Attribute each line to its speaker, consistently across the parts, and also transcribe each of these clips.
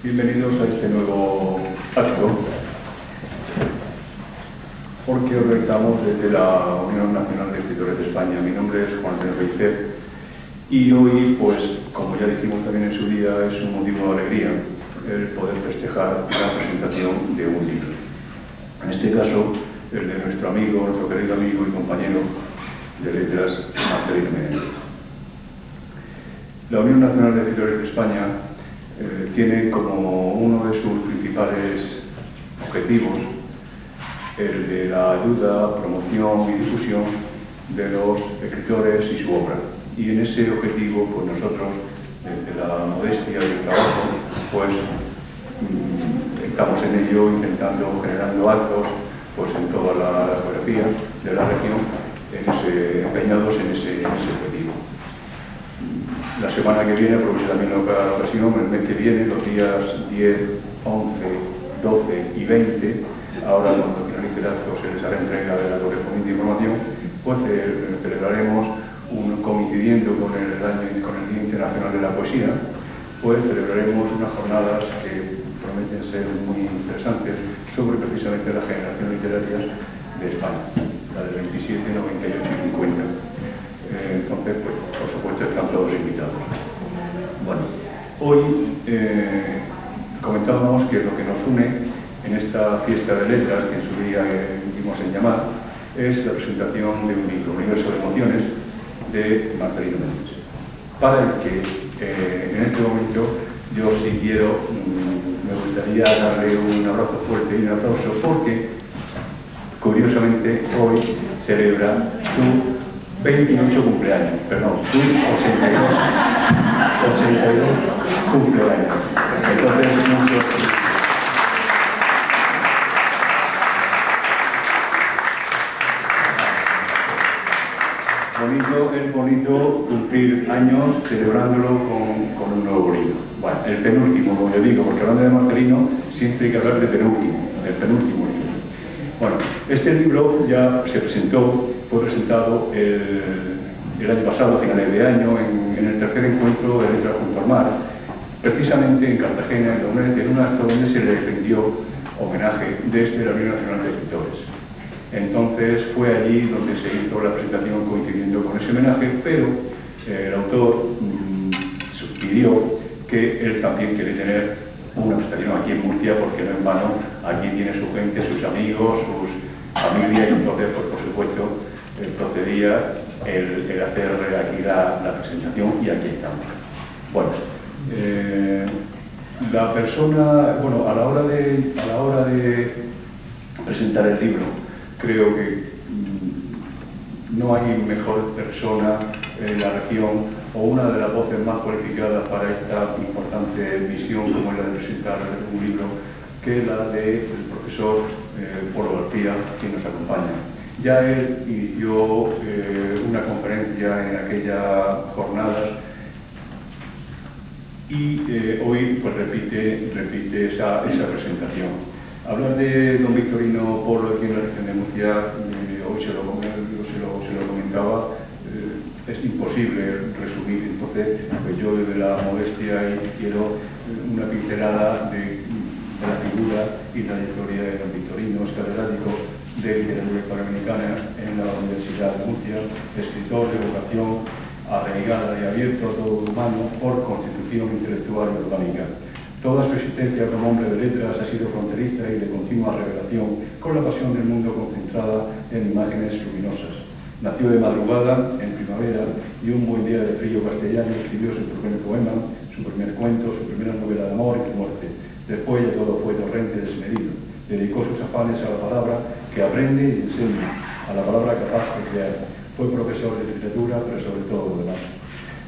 Speaker 1: Bienvenidos a este nuevo acto, porque organizamos desde la Unión Nacional de Escritores de España. Mi nombre es Juan Antonio Pellicer y hoy, pues, como ya dijimos también en su día, es un motivo de alegría el poder festejar la presentación de un libro. En este caso, el de nuestro amigo, nuestro querido amigo y compañero de letras, Marcelino Menéndez. La Unión Nacional de Escritores de España tiene como uno de sus principales objetivos el de la ayuda, promoción y difusión de los escritores y su obra. Y en ese objetivo, pues nosotros, desde la modestia y el trabajo, pues estamos en ello, generando actos pues, en toda la geografía de la región, empeñados en ese objetivo. La semana que viene, aprovecho también la ocasión, el mes que viene, los días 10, 11, 12 y 20, ahora cuando finalice el acto se les hará entrega de la correspondiente información, pues celebraremos, coincidiendo con el Día Internacional de la Poesía, pues celebraremos unas jornadas que prometen ser muy interesantes sobre precisamente las generaciones literarias de España, la del 27, 98 y 50. Entonces, pues, por supuesto, están todos invitados. Bueno, hoy comentábamos que lo que nos une en esta fiesta de letras, que en su día dimos en llamar, es la presentación de un libro, Universo de Emociones, de Marcelino Menéndez. Para el que, en este momento, yo sí quiero, me gustaría darle un abrazo fuerte y un aplauso, porque, curiosamente, hoy celebra su 28 cumpleaños, perdón, su 82 cumpleaños. Entonces, es bonito cumplir años celebrándolo con un nuevo libro. Bueno, el penúltimo, como yo digo, porque hablando de Marcelino siempre hay que hablar del penúltimo libro. Bueno, este libro ya se presentó, fue presentado el año pasado, a finales de año, en el tercer encuentro de Letras junto al Mar, precisamente en Cartagena, en un acto donde se le rindió homenaje desde la Unión Nacional de Escritores. Entonces fue allí donde se hizo la presentación coincidiendo con ese homenaje, pero el autor pidió que él también quiere tener un australiano aquí en Murcia, porque no en vano, aquí tiene su gente, sus amigos, sus familias, y entonces, pues, por supuesto, procedía el hacer aquí la presentación, y aquí estamos. Bueno, la persona, bueno, a la hora de presentar el libro, creo que no hay mejor persona en la región o una de las voces más cualificadas para esta importante misión como es la de presentar un libro que la del profesor Polo García, quien nos acompaña. Ya él inició una conferencia en aquellas jornadas y hoy pues repite esa presentación. Hablar de don Victorino Polo aquí en la región de Murcia, hoy se lo comentaba, es imposible resumir. Entonces, pues yo desde la modestia quiero una pincelada de la figura y la trayectoria de don Victorino, catedrático de literatura hispanoamericana en la Universidad de Murcia, escritor de vocación arraigada y abierto a todo humano por constitución intelectual y orgánica. Toda su existencia como hombre de letras ha sido fronteriza y de continua revelación, con la pasión del mundo concentrada en imágenes luminosas. Nació de madrugada, en primavera, y un buen día de frío castellano escribió su primer poema, su primer cuento, su primera novela de amor y de muerte. Después ya todo fue torrente desmedido. Dedicó sus afanes a la palabra que aprende y enseña, a la palabra capaz de crear. Fue profesor de literatura, pero sobre todo lo demás.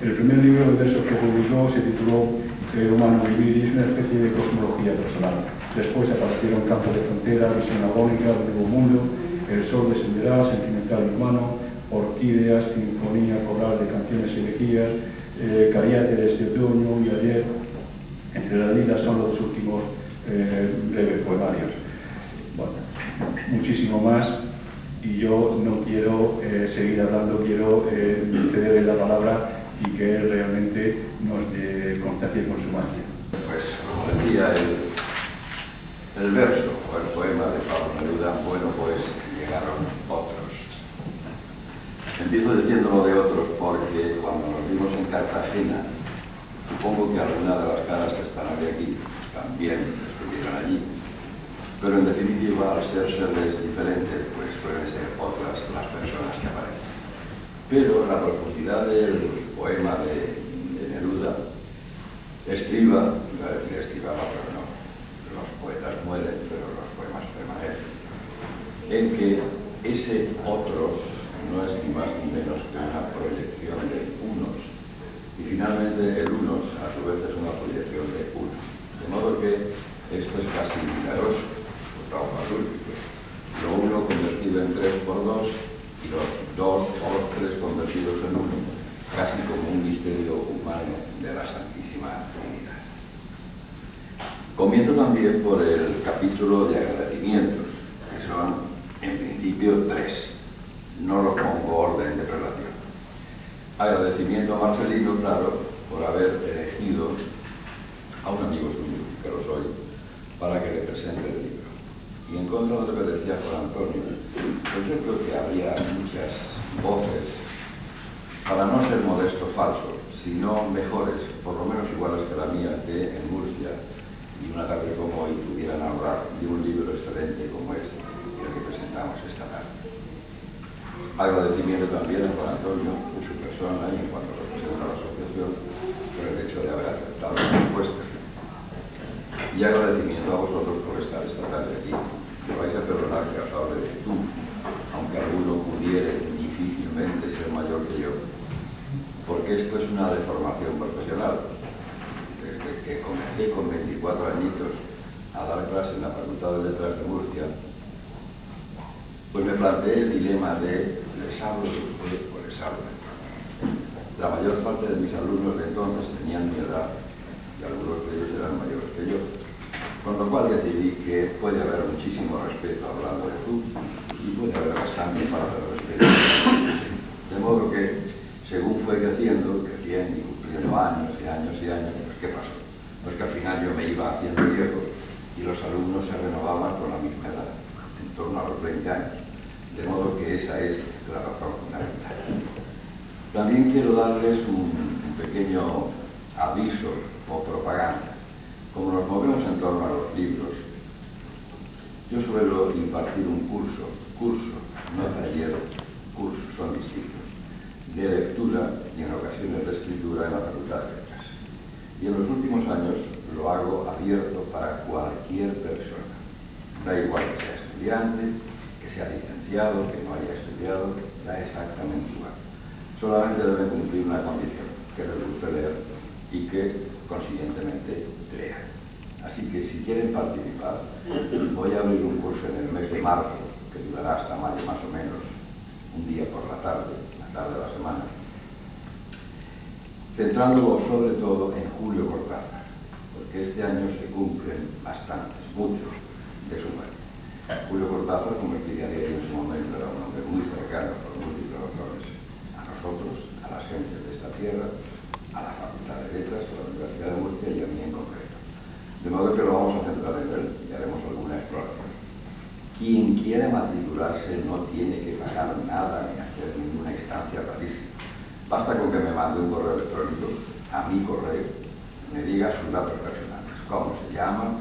Speaker 1: El primer libro de versos que publicó se tituló El humano vivir, y es una especie de cosmología personal. Después aparecieron Campos de Frontera, Visión agónica del Nuevo Mundo, El sol descenderá, Sentimental y humano, Orquídeas, Sinfonía coral de canciones y elegías, Cariáteres de otoño y Ayer. Entre las vidas son los últimos breves poemarios. Bueno, muchísimo más, y yo no quiero seguir hablando, quiero cederle la palabra y que él realmente nos contagie con su magia.
Speaker 2: Pues, como decía el verso o el poema de Pablo Neruda, bueno, pues llegaron otros. Empiezo diciéndolo de otros porque cuando nos vimos en Cartagena, supongo que algunas de las caras que están hoy aquí también estuvieron allí, pero en definitiva, al ser seres diferentes, pues suelen ser otras las personas que aparecen. Pero la profundidad del poema de Neruda estriba, iba a decir estribaba, pero no, los poetas mueren, pero los poemas permanecen, en que ese otros no es ni más ni menos que una proyección de unos, y finalmente el unos a su vez es una proyección de uno, de modo que esto es casi milagroso, lo uno convertido en 3 por 2 y los 2 o los 3 convertidos en uno, casi como un misterio humano de la Santísima Trinidad. Comienzo también por el capítulo de agradecimientos, que son en principio 3. No los pongo orden de relación. Agradecimiento a Marcelino, claro, por haber elegido a un amigo suyo, que lo soy, para que le presente el libro. Y en contra de lo que decía Juan Antonio, pues yo creo que habría muchas voces, para no ser modesto falso, sino mejores, por lo menos iguales que la mía, que en Murcia, y una tarde como hoy pudieran hablar de un libro excelente como este, el que presentamos esta tarde. Agradecimiento también a Juan Antonio, en su persona y en cuanto representa a la asociación, por el hecho de haber aceptado la propuesta. Y agradecimiento a vosotros por estar esta tarde aquí. Me vais a perdonar que os hable de tú, aunque alguno pudiere difícilmente ser mayor que yo, porque esto es una deformación profesional. Desde que comencé con 24 añitos a dar clase en la Facultad de Letras de Murcia, pues me planteé el dilema de ¿les hablo de usted o les hablo de tú? La mayor parte de mis alumnos de entonces tenían mi edad y algunos de ellos eran mayores que yo. Con lo cual decidí que puede haber muchísimo respeto hablando de tú y puede haber bastante falta de respeto. De modo que, según fue creciendo y cumpliendo años y años y años, pues ¿qué pasó? Pues que al final yo me iba haciendo viejo y los alumnos se renovaban con la misma edad, en torno a los 20 años. De modo que esa es la razón fundamental. También quiero darles un pequeño aviso o propaganda. Como nos movemos en torno a los libros, yo suelo impartir un curso, no taller, cursos son distintos, de lectura y en ocasiones de escritura en la Facultad de Letras. Y en los últimos años lo hago abierto para cualquier persona. Da igual que sea estudiante, que sea licenciado, que no haya estudiado, da exactamente igual. Solamente deben cumplir una condición, que les guste leer y que, consiguientemente, lean. Así que si quieren participar, voy a abrir un curso en el mes de marzo, que durará hasta mayo más o menos, un día por la tarde de la semana, centrándolo sobre todo en Julio Cortázar, porque este año se cumplen bastantes, muchos, de su muerte. Julio Cortázar, como explicaré en su momento, era un hombre muy cercano por múltiples razones a nosotros, a las gentes de esta tierra, a la Facultad de Letras, a la Universidad de Murcia y a mí en concreto. De modo que lo vamos a centrar en él y haremos alguna exploración. Quien quiera matricularse no tiene que pagar nada ni hacer ninguna instancia rarísima. Basta con que me mande un correo electrónico a mi correo, me diga sus datos personales, cómo se llama,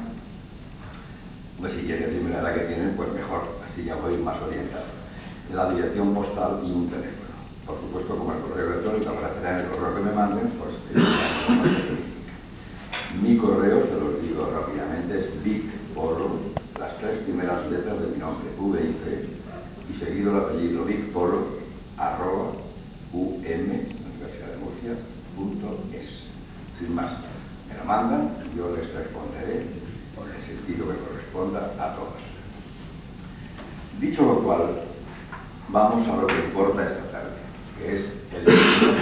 Speaker 2: pues si quiere decirme la edad que tienen, pues mejor, así ya voy más orientado. La dirección postal y un teléfono. Por supuesto, como el correo electrónico, para tener el correo que me manden, pues mi correo, se los digo rápidamente, es vicpolo, las 3 primeras letras de mi nombre, V-I-C, y seguido el apellido vicpolo, @universidademurcia.es. Sin más, me lo mandan y yo les responderé con el sentido que corresponda a todos. Dicho lo cual, vamos a lo que importa esta tarde, que es el libro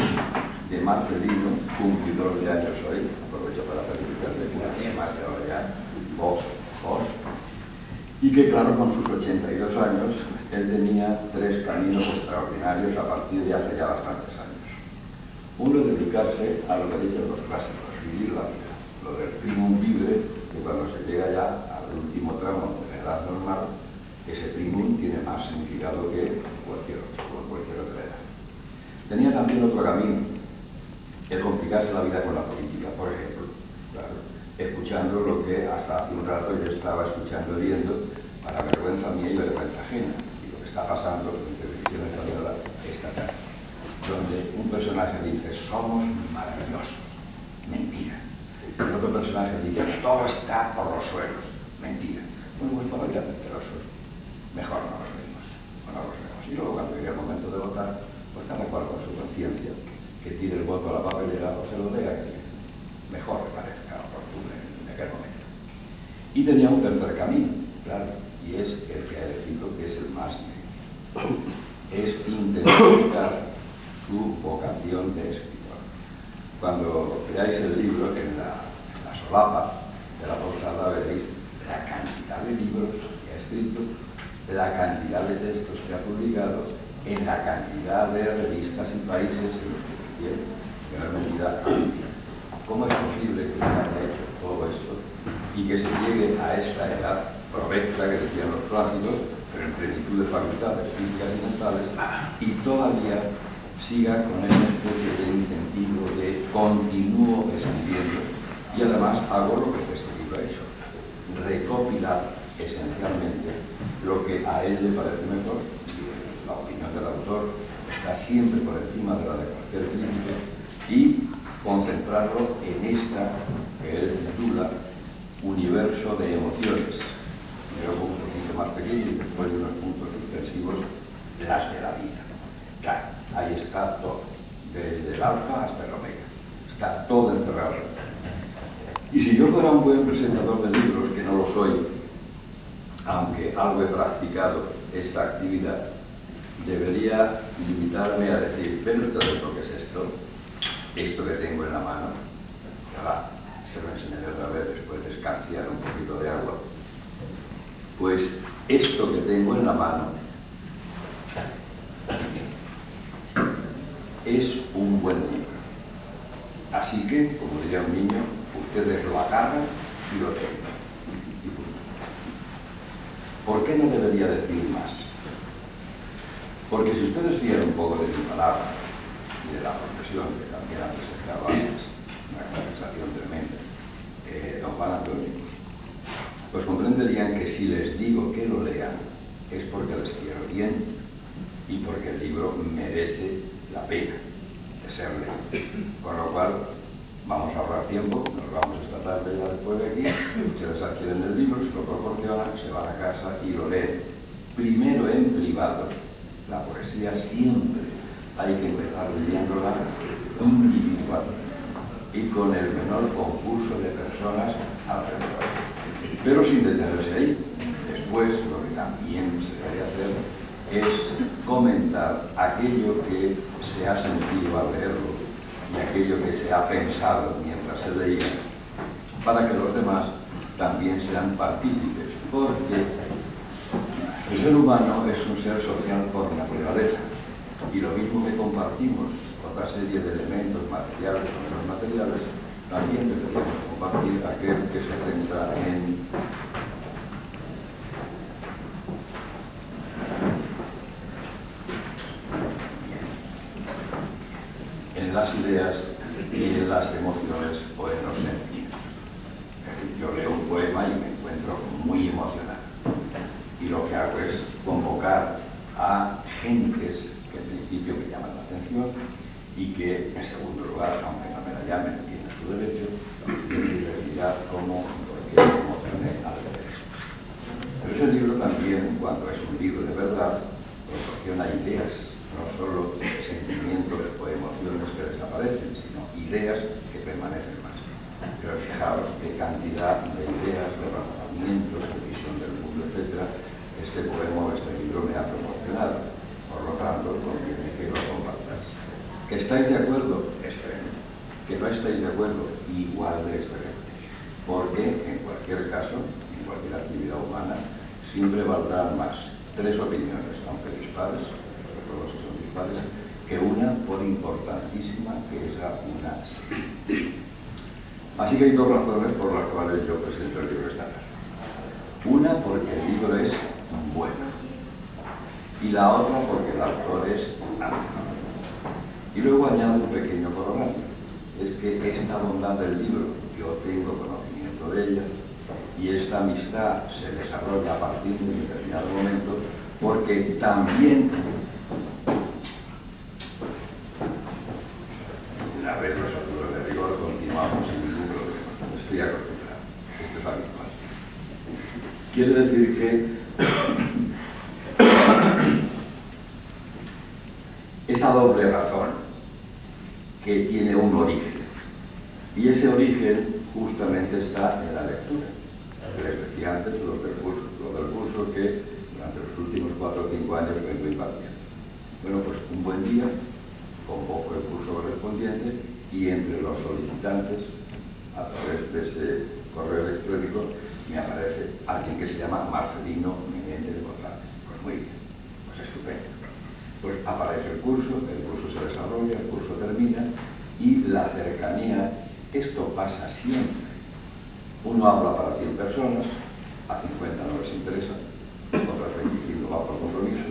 Speaker 2: de Marcelino, cumplidor de años hoy, aprovecho para felicitarle una vez más y ahora ya, vos, y que claro, con sus 82 años, él tenía 3 caminos extraordinarios a partir de hace ya bastantes años. Uno es dedicarse a lo que dicen los clásicos, vivir la vida. lo del primum vivere, que cuando se llega ya al último tramo de la edad normal, ese primum tiene más significado que cualquier otra edad. Tenía también otro camino, el complicarse la vida con la política, por ejemplo, claro, escuchando lo que hasta hace un rato yo estaba escuchando y viendo, para vergüenza mía y vergüenza ajena, y lo que está pasando en televisión española esta tarde, donde un personaje dice, somos maravillosos, mentira. El otro personaje dice, todo está por los suelos, mentira. Bueno, pues para ir a mentirosos, mejor no los vemos, Y luego cuando llegue el momento de votar, pues cada cual con su conciencia, que tire el voto a la papelera o se lo dé a quien mejor le parezca oportuno en aquel momento. Y tenía un tercer camino, claro, y es el que ha elegido, que es el más difícil. Es intensificar su vocación de escritor. Cuando veáis el libro, en la solapa de la portada veréis la cantidad de libros que ha escrito, la cantidad de textos que ha publicado, en la cantidad de revistas y países en los que tiene, en la medida amplia. ¿Cómo es posible que se haya hecho todo esto y que se llegue a esta edad provecta que decían los clásicos, pero en plenitud de facultades físicas y mentales, y todavía siga con esa especie de incentivo de continúo escribiendo? Y además hago lo que este libro ha hecho, recopilar esencialmente lo que a él le parece mejor, y la opinión del autor está siempre por encima de la de cualquier crítico, y concentrarlo en esta que él titula Universo de Emociones. Yo pongo un poquito más pequeño y después de unos puntos suspensivos, las de la vida. Claro, ahí está todo, desde el alfa hasta el omega. Está todo encerrado. Y si yo fuera un buen presentador de libros, que no lo soy, aunque algo he practicado esta actividad, debería limitarme a decir, ¿ven ustedes lo que es esto? Esto que tengo en la mano, que va, se lo enseñaré otra vez después de escanciar un poquito de agua. Pues esto que tengo en la mano es un buen libro. Así que, como diría un niño, ustedes lo agarran y lo tengan. ¿Por qué no debería decir más? Porque si ustedes vieran un poco de mi palabra y de la profesión, que también ha presentado antes, una conversación tremenda, don Juan Antonio, pues comprenderían que si les digo que lo lean es porque les quiero bien y porque el libro merece la pena de ser leído. Con lo cual, vamos a ahorrar tiempo, nos vamos esta tarde ya después de aquí, ustedes adquieren el libro, se lo proporcionan, se van a casa y lo leen. Primero en privado. La poesía siempre hay que empezar leyéndola individual y con el menor concurso de personas alrededor. Pero sin detenerse ahí. Después, lo que también se debe hacer es comentar aquello que se ha sentido al leerlo y aquello que se ha pensado mientras se leía, para que los demás también sean partícipes, porque el ser humano es un ser social por naturaleza, y lo mismo que compartimos otra serie de elementos materiales o menos materiales, también deberíamos compartir aquel que se centra en las ideas y en las emociones o en los sentimientos. Es decir, yo leo un poema y me encuentro muy emocionado. Y lo que hago es convocar a gentes que en principio me llaman la atención y que, en segundo lugar, aunque no me la llamen, tienen su derecho, de mirar cómo y por qué me emocioné al leer eso. Pero ese libro también, cuando es un libro de verdad, proporciona ideas, no solo sentimientos o emociones que desaparecen, sino ideas que permanecen más. Pero fijaos qué cantidad de ideas, de razonamientos, de visión del mundo, etc., este poema o este libro me ha proporcionado. Por lo tanto, conviene que lo compartáis. ¿Que estáis de acuerdo? Excelente. ¿Que no estáis de acuerdo? Igual de excelente. Porque, en cualquier caso, en cualquier actividad humana, siempre valdrán más 3 opiniones, aunque dispares, sobre todo si son dispares, que una, por importantísima que esa una sea. Así que hay dos razones por las cuales yo presento el libro esta tarde. Una, porque el libro es bueno, y la otra porque el autor es amigo. Y luego añado un pequeño corolario, es que esta bondad del libro, yo tengo conocimiento de ella, y esta amistad se desarrolla a partir de un determinado momento, porque también, una vez los alturas de rigor, continuamos sin ningún problema. Estoy acostumbrado, esto es habitual. Quiero decir que esa doble razón que tiene un origen, y ese origen justamente está en la lectura. Les decía antes lo del curso que durante los últimos 4 o 5 años vengo impartiendo. Bueno, pues un buen día convoco el curso correspondiente y entre los solicitantes, a través de ese correo electrónico, me aparece alguien que se llama Marcelino Menéndez González. Pues muy bien, pues estupendo. Pues aparece el curso se desarrolla, el curso termina y la cercanía, esto pasa siempre. Uno habla para 100 personas, a 50 no les interesa, otras 25 va por compromiso,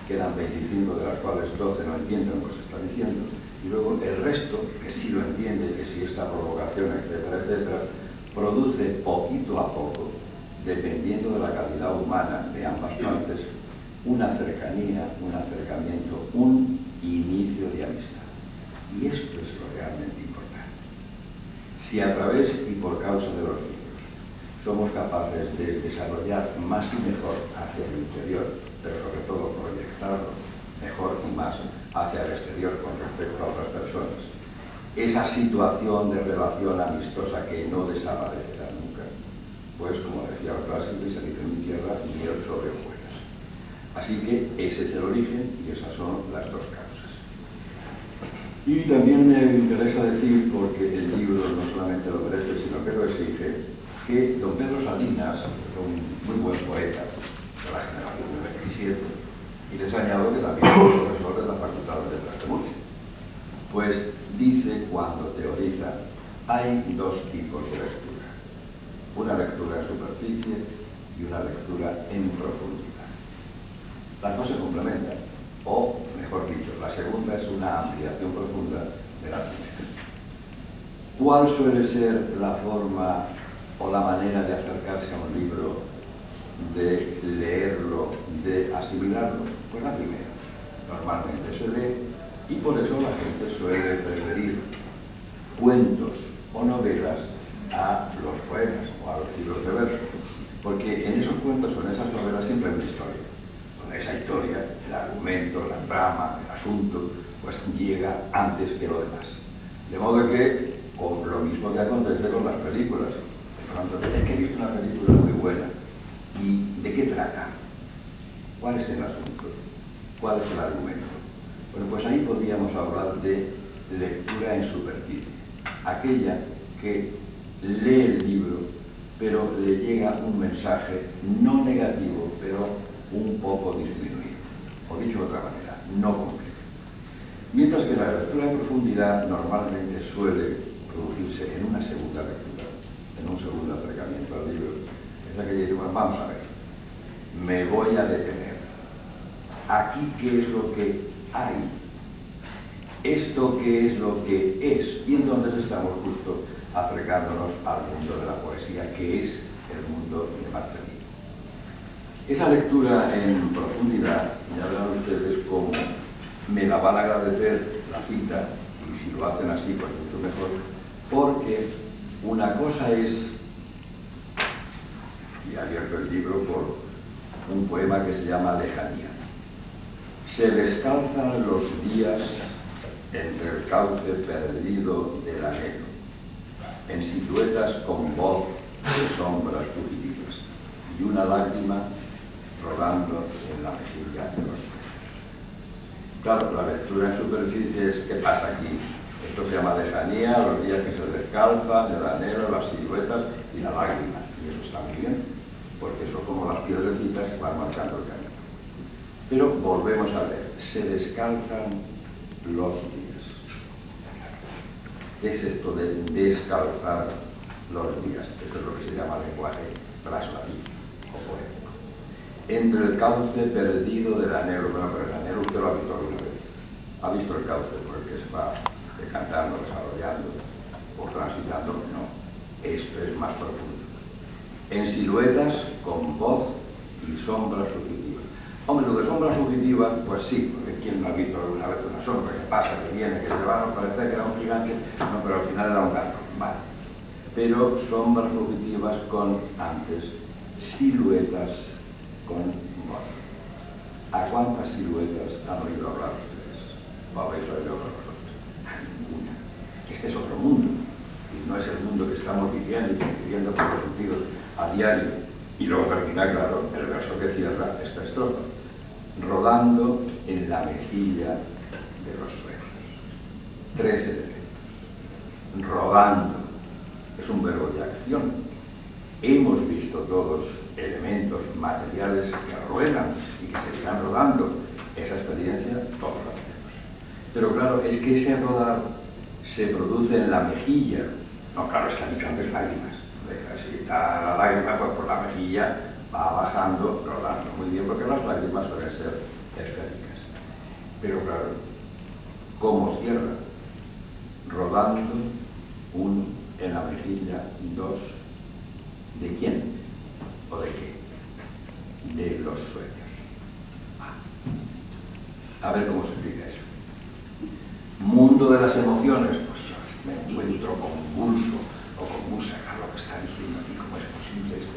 Speaker 2: quedan 25 de las cuales 12 no entienden lo que se está diciendo, y luego el resto, que sí lo entiende, que sí esta provocación, etcétera, etcétera, produce poquito a poco, dependiendo de la calidad humana de ambas partes, una cercanía, un acercamiento, un inicio de amistad. Y esto es lo realmente importante. Si a través y por causa de los libros somos capaces de desarrollar más y mejor hacia el interior, pero sobre todo proyectarlo mejor y más hacia el exterior con respecto a otras personas, esa situación de relación amistosa que no desaparecerá nunca, pues como decía el clásico, se dice en mi tierra, miel sobre hojuelas. Así que ese es el origen y esas son las dos causas. Y también me interesa decir, porque el libro no solamente lo merece, sino que lo exige, que don Pedro Salinas, un muy buen poeta de la generación del 27, y les añado que también es profesor de la Facultad de Letras de Murcia, pues dice cuando teoriza, hay dos tipos de lectura. Una lectura en superficie y una lectura en profundidad. Las dos se complementan, o, mejor dicho, la segunda es una ampliación profunda de la primera. ¿Cuál suele ser la forma o la manera de acercarse a un libro, de leerlo, de asimilarlo? Pues la primera. Normalmente se lee y por eso la gente suele preferir cuentos o novelas a los poemas o a los libros de versos, porque en esos cuentos o en esas novelas siempre hay una historia. Esa historia, el argumento, la trama, el asunto, pues llega antes que lo demás. De modo que, con lo mismo que acontece con las películas, de pronto es que he visto una película muy buena. ¿Y de qué trata? ¿Cuál es el asunto? ¿Cuál es el argumento? Bueno, pues ahí podríamos hablar de lectura en superficie. Aquella que lee el libro, pero le llega un mensaje no negativo, pero un poco disminuido, o dicho de otra manera, no completo. Mientras que la lectura en profundidad normalmente suele producirse en una segunda lectura, en un segundo acercamiento al libro, es la que dice, bueno, vamos a ver, me voy a detener. Aquí, ¿qué es lo que hay? Esto, ¿qué es lo que es? Y entonces estamos justo acercándonos al mundo de la poesía, que es el mundo de Marcelino. Esa lectura en profundidad, ya verán ustedes cómo me la van a agradecer la cita, y si lo hacen así, pues mucho mejor, porque una cosa es, y he abierto el libro por un poema que se llama Lejanía. Se descalzan los días entre el cauce perdido del anhelo, en siluetas con voz de sombras fugitivas, y una lágrima rodando en la mejilla de los sueños. Claro, la lectura en superficie es ¿qué pasa aquí? Esto se llama lejanía, los días que se descalzan, el anhelo, las siluetas y la lágrima. Y eso está muy bien, porque son como las piedrecitas que van marcando el camino. Pero volvemos a ver, se descalzan los días. ¿Qué es esto de descalzar los días? Esto es lo que se llama lenguaje traslativo o poético. Entre el cauce perdido del anhelo, bueno, pero el anhelo usted lo ha visto alguna vez. ¿Ha visto el cauce por el que se va decantando, desarrollando o transitando? No, esto es más profundo. En siluetas con voz y sombras fugitivas. Hombre, lo de sombras fugitivas, pues sí, porque ¿quién no ha visto alguna vez una sombra que pasa, que viene, que se va, no parece que era un gigante, no, pero al final era un gato, vale. Pero sombras fugitivas con, antes, siluetas con voz. ¿A cuántas siluetas han oído hablar ustedes? ¿O habéis oído hablar vosotros? A ninguna. Este es otro mundo. Y no es el mundo que estamos viviendo y percibiendo por los sentidos a diario. Y luego termina, claro, el verso que cierra esta estrofa. Rodando en la mejilla de los sueños. 3 elementos. Rodando. Es un verbo de acción. Hemos visto todos elementos materiales que ruedan y que seguirán rodando. Esa experiencia todos la tenemos. Pero claro, es que ese rodar se produce en la mejilla. No, claro, es que hay grandes lágrimas. Si está la lágrima, pues por la mejilla va bajando, rodando. Muy bien, porque las lágrimas suelen ser esféricas. Pero claro, ¿cómo cierra? Rodando, 1 en la mejilla, 2, ¿de quién? ¿O de qué? De los sueños. A ver cómo se explica eso. Mundo de las emociones, pues me encuentro convulso o convulsa, claro, lo que está diciendo aquí, ¿cómo es posible esto?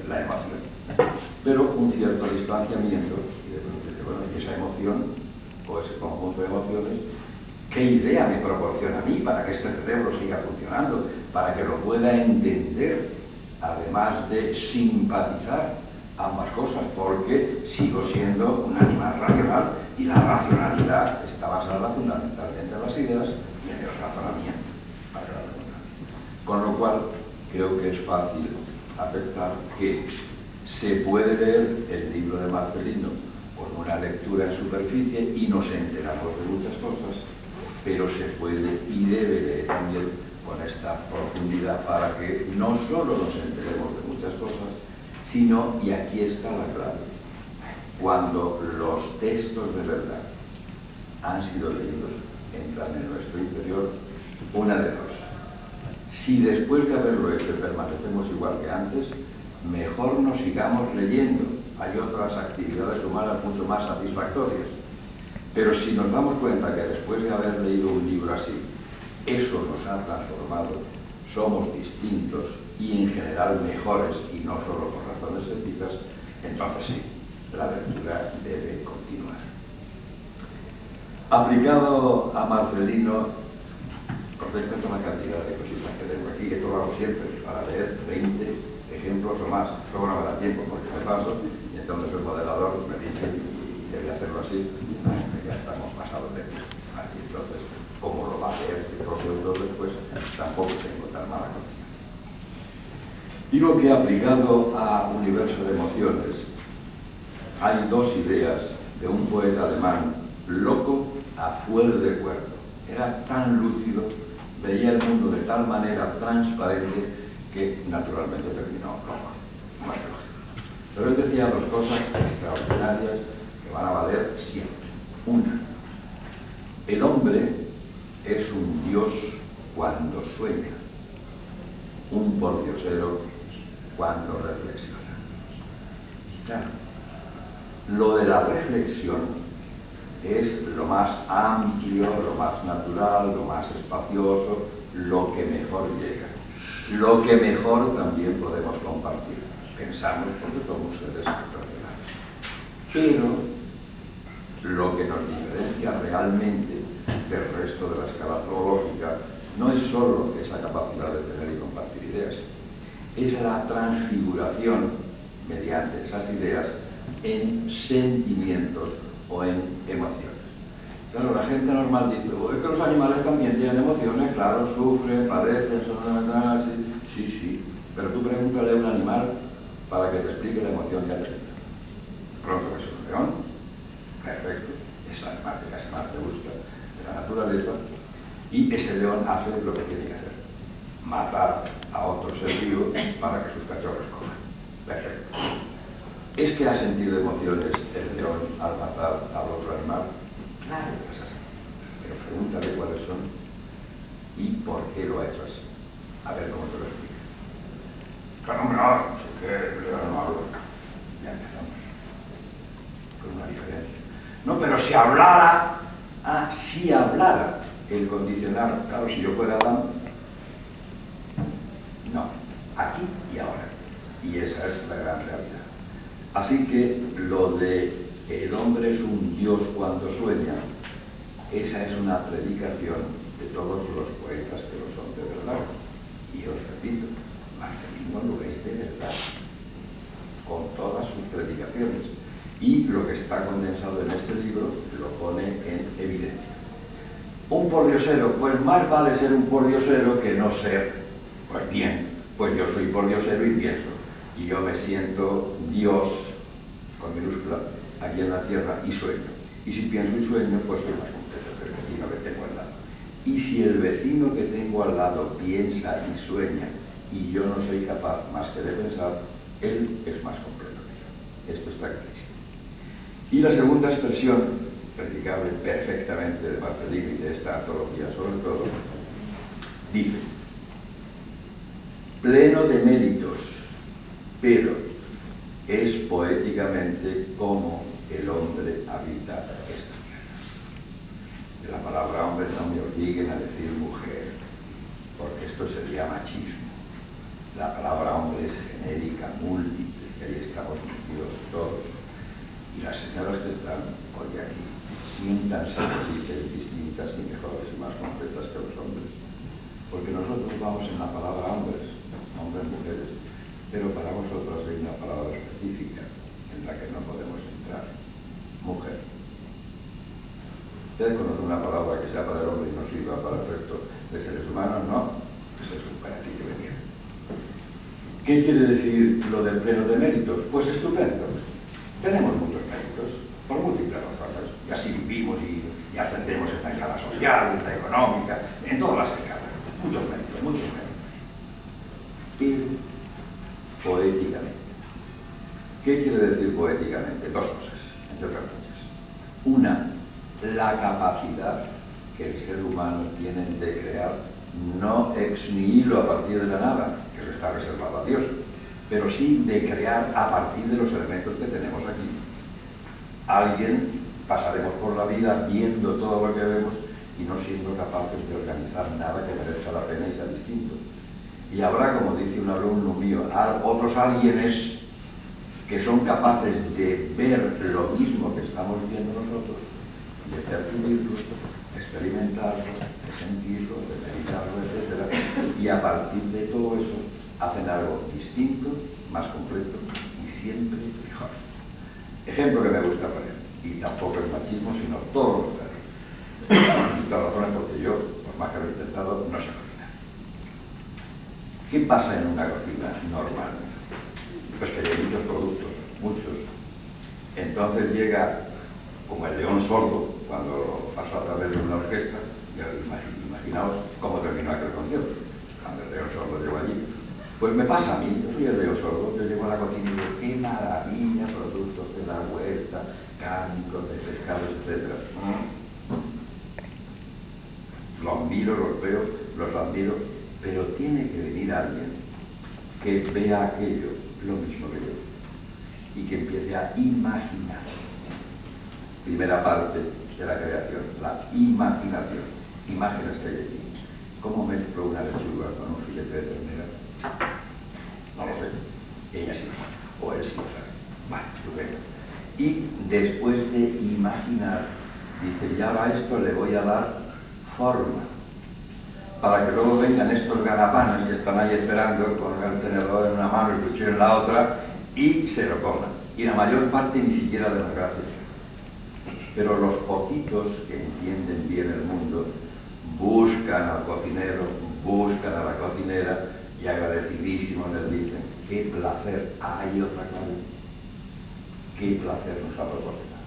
Speaker 2: La emoción. Pero un cierto distanciamiento, y de pronto dice, bueno, y esa emoción, o ese conjunto de emociones, ¿qué idea me proporciona a mí para que este cerebro siga funcionando? Para que lo pueda entender, además de simpatizar ambas cosas, porque sigo siendo un animal racional y la racionalidad está basada fundamentalmente en las ideas y en el razonamiento, para la redundancia. Con lo cual, creo que es fácil aceptar que se puede leer el libro de Marcelino con una lectura en superficie y nos enteramos de muchas cosas, pero se puede y debe leer también con esta profundidad para que no solo nos enteremos de muchas cosas, sino, y aquí está la clave, cuando los textos de verdad han sido leídos, entran en nuestro interior, una de dos. Si después de haberlo hecho permanecemos igual que antes, mejor no sigamos leyendo. Hay otras actividades humanas mucho más satisfactorias. Pero si nos damos cuenta que después de haber leído un libro así, eso nos ha transformado, somos distintos y en general mejores, y no solo por razones éticas, entonces sí, la lectura debe continuar. Aplicado a Marcelino, os dais cuenta una cantidad de cositas que tengo aquí, que todo lo hago siempre, para leer 20 ejemplos o más. Luego no me da tiempo porque me paso, y entonces el moderador me dice, y debe hacerlo así, que ya estamos pasados de tiempo. Y entonces, como lo va a leer el propio autor después, tampoco tengo tan mala conciencia. Digo que aplicado a universo de emociones, hay 2 ideas de un poeta alemán loco a fuer de cuerdo. Era tan lúcido, veía el mundo de tal manera transparente que naturalmente terminó como más lógico. Pero él decía 2 cosas extraordinarias que van a valer siempre. Una, el hombre es un dios cuando sueña, un pordiosero cuando reflexiona. Claro, lo de la reflexión es lo más amplio, lo más natural, lo más espacioso, lo que mejor llega, lo que mejor también podemos compartir. Pensamos porque somos seres racionales. Pero lo que nos diferencia realmente del resto de la escala zoológica no es solo esa capacidad de tener y compartir ideas, es la transfiguración mediante esas ideas en sentimientos o en emociones. Claro, la gente normal dice, es que los animales también tienen emociones, claro, sufren, padecen, son... Sí, pero tú pregúntale a un animal para que te explique la emoción que ha tenido. Pronto que es un león, perfecto, es la animal que casi más te gusta de la naturaleza, Y ese león hace lo que tiene que hacer: matar a otro ser vivo para que sus cachorros coman. Perfecto. ¿Es que ha sentido emociones el león al matar al otro animal? Claro que las ha sentido. Pero pregúntale cuáles son y por qué lo ha hecho así. A ver cómo te lo explica. Claro, hombre, no sé qué, el león no habla. Ya empezamos. Con una diferencia. No, pero si hablara, si hablara el condicional, claro, si yo fuera Adán, no, aquí y ahora. Y esa es la gran realidad. Así que lo de el hombre es un dios cuando sueña, esa es una predicación de todos los poetas que lo son de verdad. Y os repito, Marcelino lo es de verdad, con todas sus predicaciones. Y lo que está condensado en este libro lo pone en evidencia. Un pordiosero, pues más vale ser un pordiosero que no ser. Pues bien, pues yo soy pordiosero y pienso. Y yo me siento Dios, con minúscula, aquí en la tierra, y sueño. Y si pienso y sueño, pues soy más completo que el vecino que tengo al lado. Y si el vecino que tengo al lado piensa y sueña, y yo no soy capaz más que de pensar, él es más completo que yo. Esto está clarísimo. Y la segunda expresión, predicable perfectamente de Marcelino y de esta antología sobre todo, dice: pleno de méritos, pero es poéticamente como el hombre habita esta tierra. De la palabra hombre no me obliguen a decir mujer, porque esto sería machismo. La palabra hombre es genérica, múltiple, y ahí estamos metidos todos. Y las señoras que están hoy aquí siéntanse distintas y mejores y más completas que los hombres, porque nosotros vamos en la palabra hombres, mujeres, pero para vosotros hay una palabra específica en la que no podemos entrar: mujer. ¿Ustedes conocen una palabra que sea para el hombre y no sirva para el resto de seres humanos? No, eso es un beneficio de Dios. ¿Qué quiere decir lo del pleno de méritos? Pues estupendos. Tenemos muchos méritos, por múltiples razones, y así vivimos y ascendemos en la escala social, en la económica, en todas las escalas. Muchos méritos, muchos méritos. Pero poéticamente. ¿Qué quiere decir poéticamente? Dos cosas, entre otras muchas. Una, la capacidad que el ser humano tiene de crear, no ex nihilo a partir de la nada, que eso está reservado a Dios, pero sí de crear a partir de los elementos que tenemos aquí. Alguien pasaremos por la vida viendo todo lo que vemos y no siendo capaces de organizar nada que merezca la pena y sea distinto. Y habrá, como dice un alumno mío, otros alguienes que son capaces de ver lo mismo que estamos viendo nosotros, de percibirlo, de experimentarlo, de sentirlo, de meditarlo, etc. Y a partir de todo eso hacen algo distinto, más completo y siempre mejor. Ejemplo que me gusta poner, y tampoco es machismo, sino todo lo contrario. La razón es porque yo, por más que lo he intentado, no sé cocinar. ¿Qué pasa en una cocina normal? Pues que hay muchos productos, muchos. Entonces llega, como el león sordo, cuando pasó a través de una orquesta, ya imaginaos cómo terminó aquel concierto, cuando el león sordo llegó allí. Pues me pasa a mí, yo soy el león sordo, yo llego a la cocina y digo, qué maravilla, productos de la huerta, cárnicos, de pescados, etc. Los miro, los veo, los admiro, pero tiene que venir alguien que vea aquello, lo mismo que yo, y que empiece a imaginar. Primera parte de la creación, la imaginación. Imágenes que hay aquí. ¿Cómo mezclo una lechuga con un filete de ternera? No lo sé. Ella sí lo sabe, o él sí lo sabe. Vale, estupendo. Y después de imaginar, dice, y ahora a esto le voy a dar forma, para que luego vengan estos ganapanes que están ahí esperando con el tenedor en una mano y el cuchillo en la otra, y se lo coman. Y la mayor parte ni siquiera de las gracias. Pero los poquitos que entienden bien el mundo buscan al cocinero, buscan a la cocinera y agradecidísimos les dicen, qué placer, hay otra cosa, qué placer nos ha proporcionado.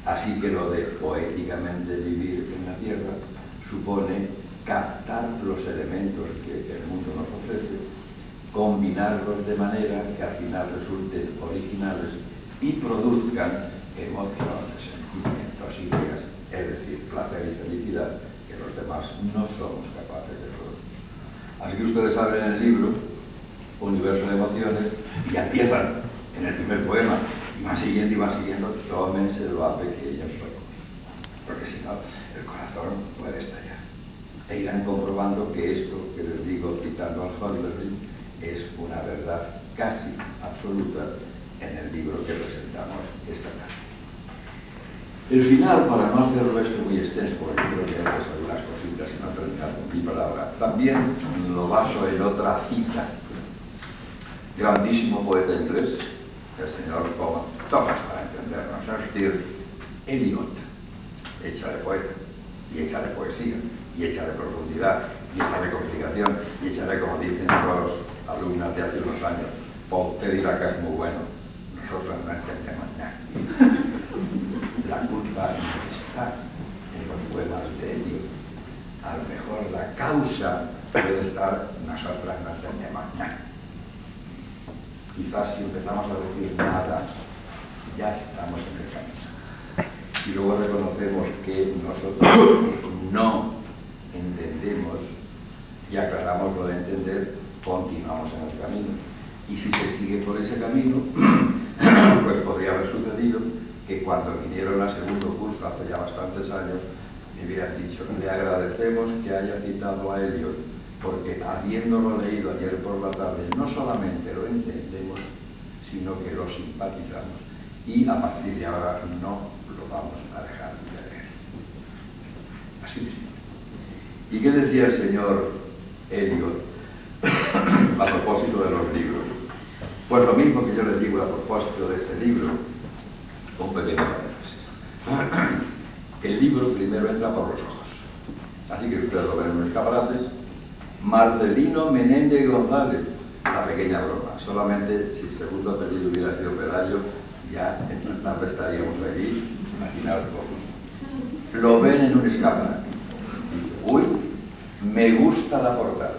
Speaker 2: Así que lo de poéticamente vivir en la tierra supone captar los elementos que el mundo nos ofrece, combinarlos de manera que al final resulten originales y produzcan emociones, sentimientos, ideas, es decir, placer y felicidad, que los demás no somos capaces de producir. Así que ustedes abren el libro Universo de Emociones y ya empiezan en el primer poema y van siguiendo, tómenselo a pequeños fuegos, porque si no, el corazón puede estallar. E irán comprobando que esto que les digo, citando al Holderlin, es una verdad casi absoluta en el libro que presentamos esta tarde. El final, para no hacerlo esto muy extenso, porque creo que hay algunas cositas y no terminar con mi palabra, también lo baso en otra cita. Grandísimo poeta inglés, el señor Thomas, para entendernos, Shakespeare, Eliot, hecha de poeta, y hecha de poesía, y hecha de profundidad, y hecha de complicación, y hecha de, como dicen los alumnas de hace unos años, usted dirá que es muy bueno, nosotros no entendemos nada. La culpa no está en los poemas de Eliot. A lo mejor la causa puede estar, nosotros no entendemos nada. Quizás si empezamos a decir nada, ya estamos en el camino. Y luego reconocemos que nosotros no entendemos y aclaramos lo de entender, continuamos en el camino. Y si se sigue por ese camino, pues podría haber sucedido que cuando vinieron al segundo curso, hace ya bastantes años, me hubieran dicho, le agradecemos que haya citado a Eliot, porque habiéndolo leído ayer por la tarde, no solamente lo entendemos, sino que lo simpatizamos. Y a partir de ahora no lo vamos a dejar de leer. Así mismo. ¿Y qué decía el señor Eliot a propósito de los libros? Pues lo mismo que yo les digo a propósito de este libro, un pequeño paréntesis. El libro primero entra por los ojos. Así que ustedes lo ven en un escaparate. Marcelino Menéndez González, la pequeña broma. Solamente si el segundo apellido hubiera sido Pelayo, ya en la tarde estaríamos allí, imaginaos cómo. Lo ven en un escaparate. Uy, me gusta la portada.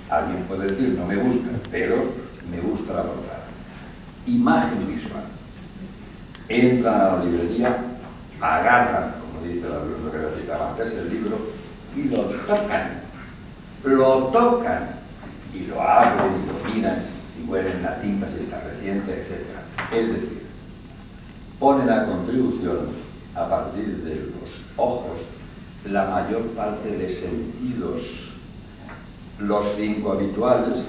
Speaker 2: Alguien puede decir, no me gusta, pero me gusta la portada. Imagen visual. Entran a la librería, agarran, como dice el alumno que lo citaba antes, el libro, y lo tocan, y lo abren, y lo miran, y huelen la tinta si está reciente, etc. Es decir, ponen a contribución, a partir de los ojos, la mayor parte de sentidos, los 5 habituales,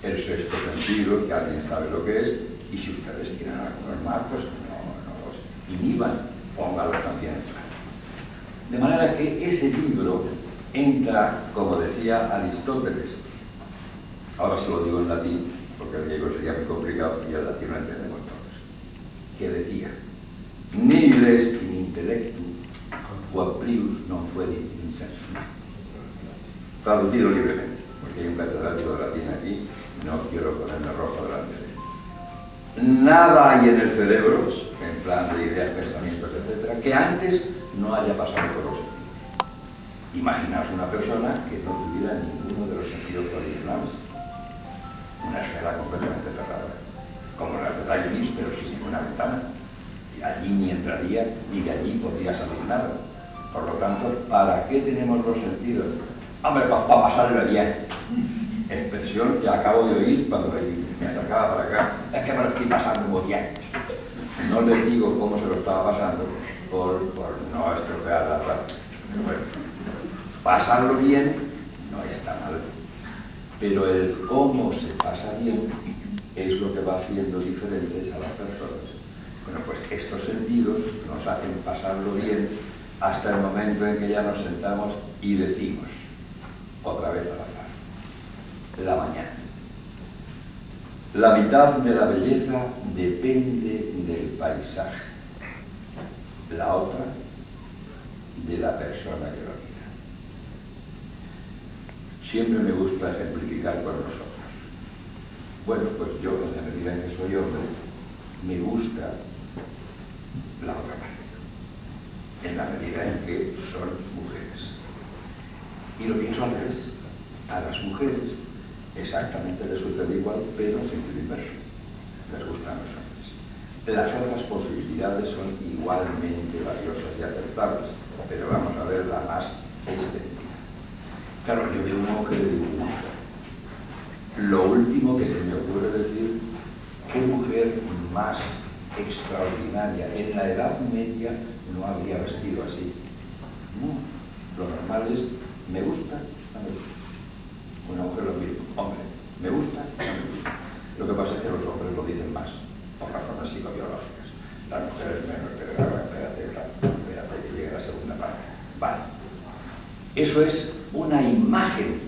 Speaker 2: el sexto sentido, que alguien sabe lo que es, y si ustedes tienen algunos más, pues no los inhiban, pónganlos también. De manera que ese libro entra, como decía Aristóteles, ahora se lo digo en latín, porque el griego sería muy complicado y el latín lo entendemos todos, que decía, nihil est in intellectu, quod prius non fuerit in sensu. Traducido libremente, porque hay un catedrático de latín aquí, no quiero ponerme rojo delante de él. Nada hay en el cerebro, en plan de ideas, pensamientos, etc., que antes no haya pasado por los sentidos. Imaginaos una persona que no tuviera ninguno de los sentidos tradicionales, una esfera completamente cerrada, como la de Leibniz, pero sin ninguna ventana. Y allí ni entraría, ni de allí podría salir nada. Por lo tanto, ¿para qué tenemos los sentidos? Hombre, para pasarlo bien. Expresión que acabo de oír cuando me acercaba para acá. Es que me lo estoy pasando muy bien. No les digo cómo se lo estaba pasando por no estropear la práctica. Pero bueno, pasarlo bien no está mal. Pero el cómo se pasa bien es lo que va haciendo diferentes a las personas. Bueno, pues estos sentidos nos hacen pasarlo bien hasta el momento en que ya nos sentamos y decimos, otra vez al azar, la mañana. La mitad de la belleza depende del paisaje, la otra de la persona que lo mira. Siempre me gusta ejemplificar con nosotros. Bueno, pues yo, en la medida en que soy hombre, me gusta la otra parte, en la medida en que son mujeres. Y lo pienso al revés. A las mujeres exactamente les sucede igual, pero en sentido inverso. Les gustan los hombres. Las otras posibilidades son igualmente valiosas y aceptables, pero vamos a ver la más extendida. Claro, yo veo una mujer de una mujer. Lo último que se me ocurre decir, ¿qué mujer más extraordinaria en la Edad Media no habría vestido así? No, lo normal es, me gusta, no me gusta. Una mujer lo mismo, hombre, me gusta, no me gusta. Lo que pasa es que los hombres lo dicen más, por razones psicobiológicas. Las mujeres menos, pero ahora espérate que llegue la segunda parte. Vale. Eso es una imagen.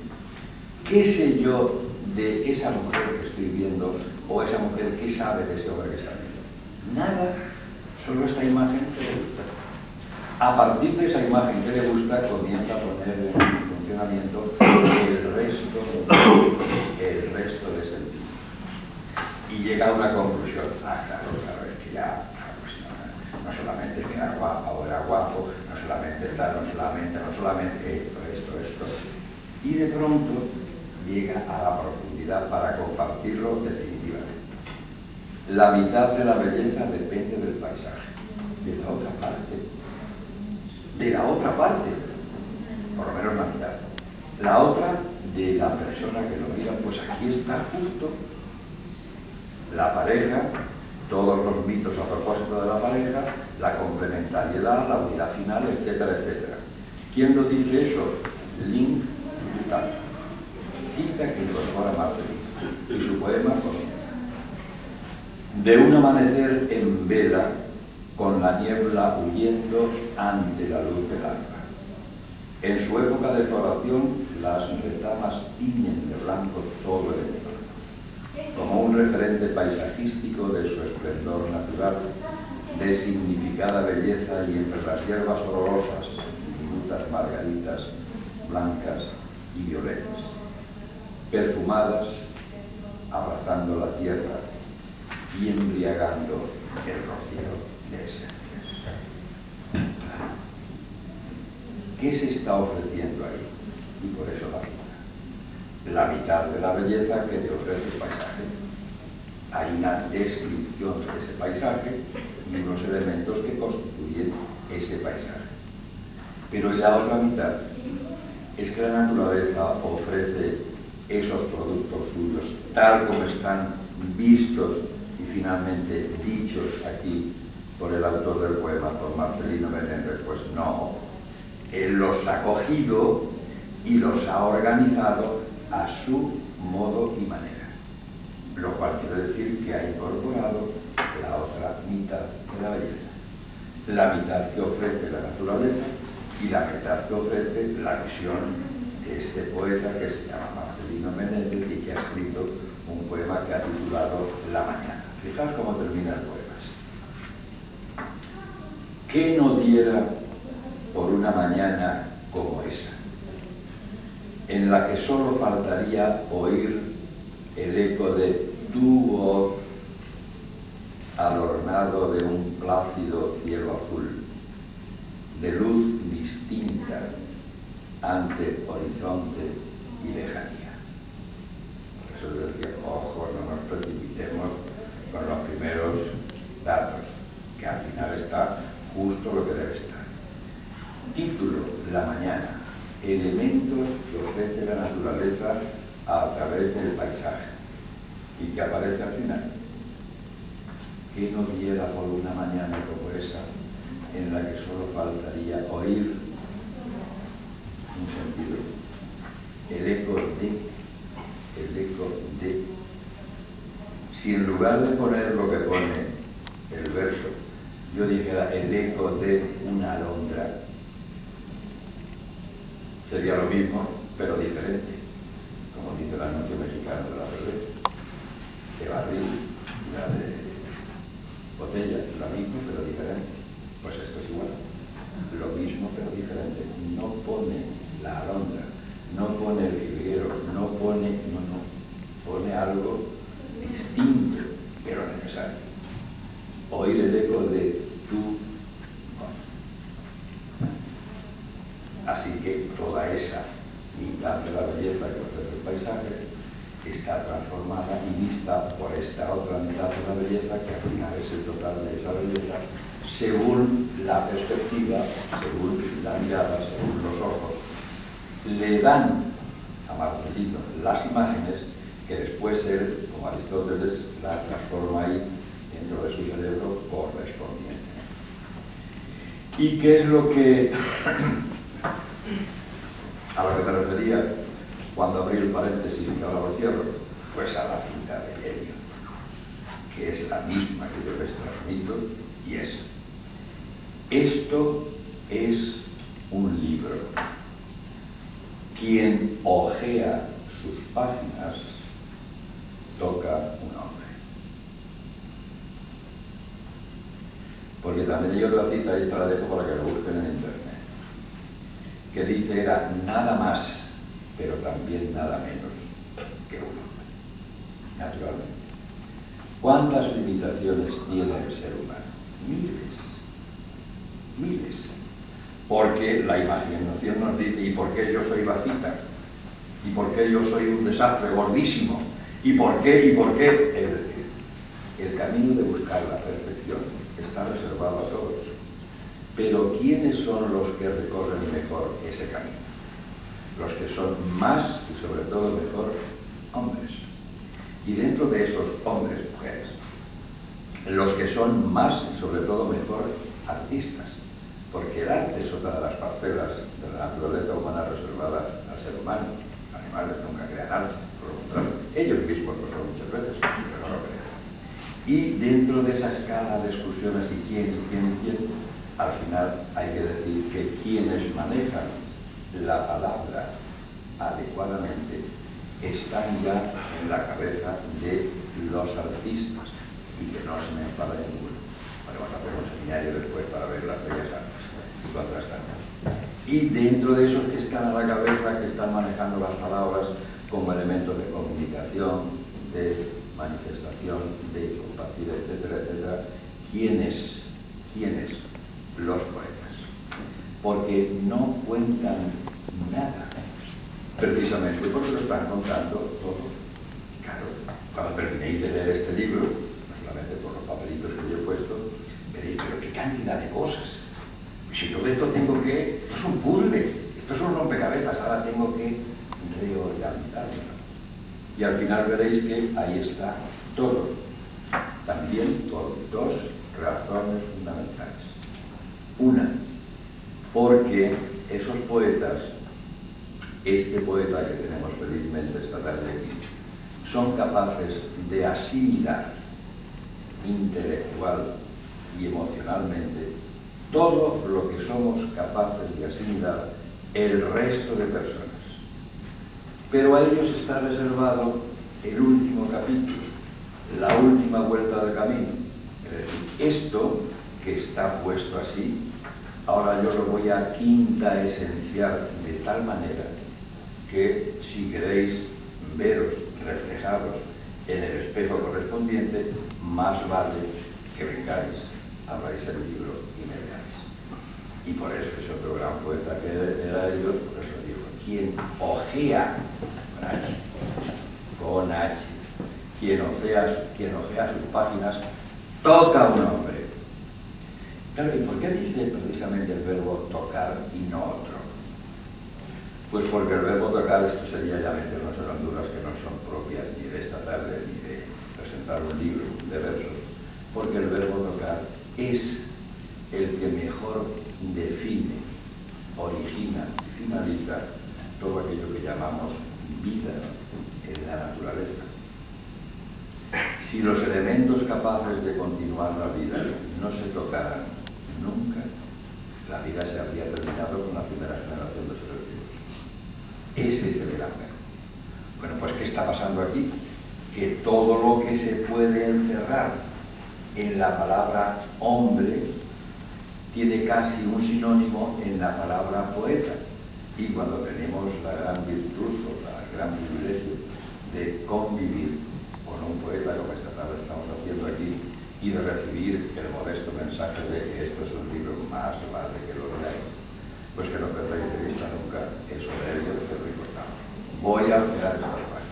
Speaker 2: ¿Qué sé yo de esa mujer que estoy viendo, o esa mujer que sabe de ese hombre que está viendo? Nada, solo esta imagen que le gusta. A partir de esa imagen que le gusta, comienza a poner en funcionamiento el resto de sentidos. Y llega a una conclusión. Claro, es que ya, pues no solamente que era guapa o era guapo, no solamente tal, no solamente esto. Y de pronto llega a la profundidad para compartirlo definitivamente. La mitad de la belleza depende del paisaje, de la otra parte, por lo menos la mitad. La otra de la persona que lo mira, pues aquí está justo la pareja, todos los mitos a propósito de la pareja, la complementariedad, la unidad final, etcétera, etcétera. ¿Quién lo dice eso? Lin Yutang, cita que incorpora Marcelino, y su poema comienza. De un amanecer en vela, con la niebla huyendo ante la luz del alba. En su época de floración, las retamas tiñen de blanco todo el entorno, como un referente paisajístico de su esplendor natural, de significada belleza, y entre las hierbas olorosas, diminutas margaritas blancas y violetas, perfumadas, abrazando la tierra y embriagando el rocío de esencias. ¿Qué se está ofreciendo ahí? Y por eso la mitad de la belleza que te ofrece el paisaje. Hay una descripción de ese paisaje y unos elementos que constituyen ese paisaje. Pero ¿y la otra mitad? Es que la naturaleza ofrece esos productos suyos tal como están vistos y finalmente dichos aquí por el autor del poema, por Marcelino Menéndez. Pues no, él los ha cogido y los ha organizado a su modo y manera, lo cual quiere decir que ha incorporado la otra mitad de la belleza, la mitad que ofrece la naturaleza y la mitad que ofrece la visión de este poeta que se llama Marcelino Menéndez y que ha escrito un poema que ha titulado La Mañana. Fijaos cómo termina el poema. ¿Qué no diera por una mañana como esa, en la que solo faltaría oír el eco de tu voz al ornado de un plácido cielo azul, de luz distinta ante horizonte y lejanía? Por eso yo decía, ojo, no nos precipitemos con los primeros datos, que al final está justo lo que debe estar. Título: La mañana. Elementos que ofrece la naturaleza a través del paisaje y que aparece al final. ¿Qué no diera por una mañana como esa, en la que solo faltaría oír un sentido, el eco de, si en lugar de poner lo que pone el verso, yo dijera el eco de una alondra, sería lo mismo, pero diferente, como dice el anuncio mexicano de la cerveza, de barril, la de botella, lo mismo, pero diferente. Pues esto es igual, lo mismo, pero diferente. No pone la alondra, no pone el jilguero, no pone algo distinto, pero necesario. Oír el eco de tu voz. Así que toda esa la belleza que ofrece el paisaje está transformada y vista por esta otra mitad de la belleza, que al final es el total de esa belleza, según la perspectiva, según la mirada, según los ojos, le dan a Marcelino las imágenes que después él, como Aristóteles, las transforma ahí dentro de su cerebro correspondiente. ¿Y qué es lo que a lo que me refería cuando abrí el paréntesis y ahora lo cierro? Pues a la cita de Helio, que es la misma que yo les transmito, y es: esto es un libro. Quien hojea sus páginas toca un hombre. Porque también hay otra cita, y esta la dejo para que lo busquen en internet, que dice: era nada más, pero también nada menos que un hombre. Naturalmente. ¿Cuántas limitaciones tiene el ser humano? Miles. Miles. Porque la imaginación nos dice: ¿y por qué yo soy bajita? ¿Y por qué yo soy un desastre gordísimo? ¿Y por qué? ¿Y por qué? Es decir, el camino de buscar la perfección está reservado a todos. Pero ¿quiénes son los que recorren mejor ese camino? Los que son más y sobre todo mejor hombres. Y dentro de esos hombres, mujeres, los que son más y sobre todo mejor artistas. Porque el arte es otra de las parcelas de la naturaleza humana reservada al ser humano. Los animales nunca crean arte, por lo contrario. Ellos mismos lo son muchas veces, pero no lo crean. Y dentro de esa escala de exclusiones y quién, al final hay que decir que quienes manejan la palabra adecuadamente están ya en la cabeza de los artistas, y que no se me enfada ninguno. Podemos hacer un seminario después para ver las bellas artes y contrastar. Y dentro de esos que están a la cabeza, que están manejando las palabras como elementos de comunicación, de manifestación, de compartir, etcétera, etcétera, ¿quiénes? Los poetas. Porque no cuentan nada. Precisamente por eso están contando todo. Claro, cuando terminéis de leer este libro, no solamente por los papelitos que yo he puesto, veréis, pero qué cantidad de cosas. Si todo esto tengo que... Esto es un puzzle, esto es un rompecabezas, ahora tengo que reorganizarlo. Y al final veréis que ahí está todo. También por dos razones fundamentales. Una, porque esos poetas, este poeta que tenemos felizmente esta tarde aquí, son capaces de asimilar intelectual y emocionalmente todo lo que somos capaces de asimilar el resto de personas. Pero a ellos está reservado el último capítulo, la última vuelta del camino. Es decir, esto que está puesto así, ahora yo lo voy a quinta esenciar de tal manera que si queréis veros reflejados en el espejo correspondiente, más vale que vengáis, abráis el libro y me veáis. Y por eso es otro gran poeta que era ellos, por eso digo, quien ojea, con H, quien ojea sus páginas, toca a un hombre. Claro, ¿y por qué dice precisamente el verbo tocar y no otro? Pues porque el verbo tocar, esto sería ya meternos en Honduras que no son propias ni de esta tarde ni de presentar un libro de versos, porque el verbo tocar es el que mejor define, origina y finaliza todo aquello que llamamos vida en la naturaleza. Si los elementos capaces de continuar la vida no se tocaran nunca, la vida se habría terminado con la primera generación de seres vivos. Ese es el gran error. Bueno, pues ¿qué está pasando aquí? Que todo lo que se puede encerrar en la palabra hombre tiene casi un sinónimo en la palabra poeta. Y cuando tenemos la gran virtud o el gran privilegio de convivir con un poeta como esta tarde estamos haciendo aquí y de recibir el modesto mensaje de que esto es un libro más vale que lo leáis, pues que no perdáis de vista nunca eso de ello, que es lo importante. voy a ojear estas páginas,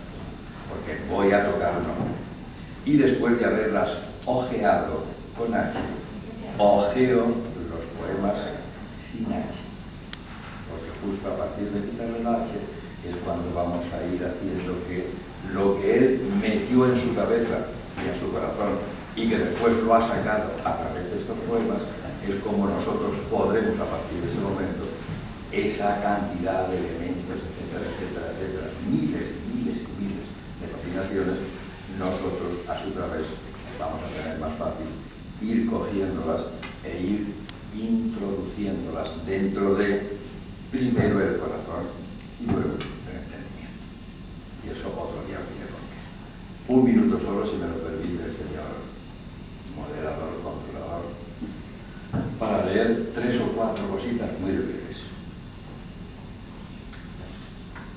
Speaker 2: porque voy a tocar un nombre. Y después de haberlas ojeado con H, ojeo los poemas sin H, porque justo a partir de quitarle el H es cuando vamos a ir haciendo que lo que él metió en su cabeza y en su corazón y que después lo ha sacado a través de estos poemas, es como nosotros podremos a partir de ese momento esa cantidad de elementos, etcétera, etcétera, etcétera, miles y miles y miles de combinaciones, nosotros a su través vamos a tener más fácil ir cogiéndolas e ir introduciéndolas dentro de primero el corazón y luego el entendimiento. Y eso otro día diré por qué. Un minuto solo, si me lo permite el señor moderador, controlador, para leer 3 o 4 cositas muy breves.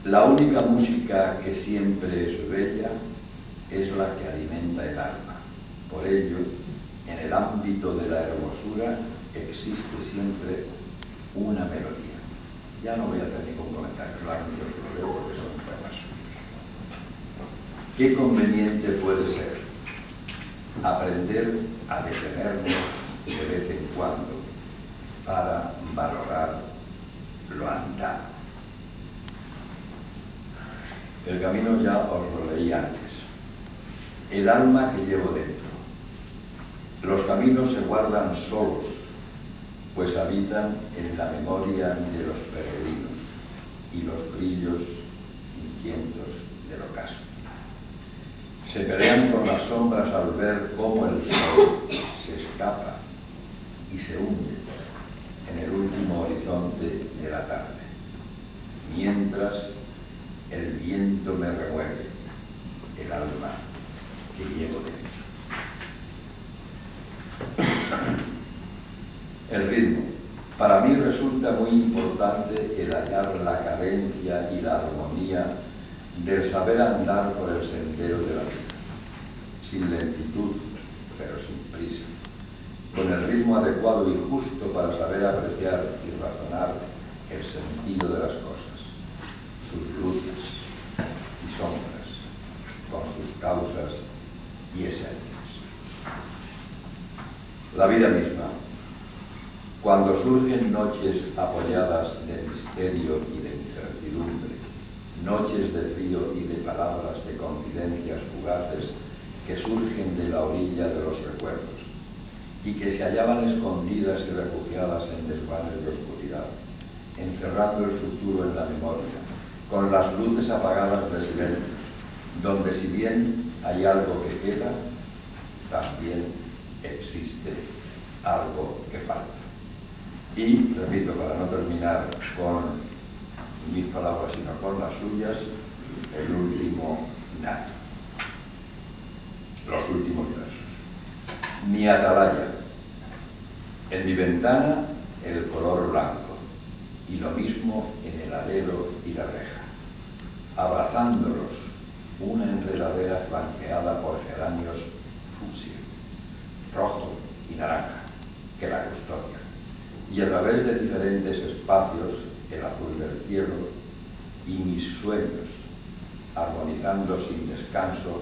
Speaker 2: La única música que siempre es bella es la que alimenta el alma. Por ello, en el ámbito de la hermosura existe siempre una melodía. Ya no voy a hacer ningún comentario, solamente os lo leo porque son poemas suyos. ¿Qué conveniente puede ser aprender a detenernos de vez en cuando para valorar lo andado? El camino ya os lo leí antes. El alma que llevo dentro. Los caminos se guardan solos, pues habitan en la memoria de los peregrinos y los brillos inquietos del ocaso. Se pelean con las sombras al ver cómo el sol se escapa y se hunde en el último horizonte de la tarde, mientras el viento me remueve el alma que llevo dentro. El ritmo. Para mí resulta muy importante el hallar la cadencia y la armonía del saber andar por el sendero de la vida, sin lentitud, pero sin prisa, con el ritmo adecuado y justo para saber apreciar y razonar el sentido de las cosas, sus luces y sombras, con sus causas y esencias. La vida misma, cuando surgen noches apoyadas de misterio y de incertidumbre, noches de frío y de palabras de confidencias fugaces que surgen de la orilla de los recuerdos y que se hallaban escondidas y refugiadas en desvanes de oscuridad, encerrando el futuro en la memoria, con las luces apagadas de silencio, donde si bien hay algo que queda, también existe algo que falta. Y, repito, para no terminar con mis palabras, sino con las suyas, el último dato. Los últimos versos. Mi atalaya. En mi ventana, el color blanco, y lo mismo en el alero y la reja. Abrazándolos, una enredadera flanqueada por geranios fucsia, rojo y naranja, que la custodia. Y a través de diferentes espacios, el azul del cielo y mis sueños, armonizando sin descanso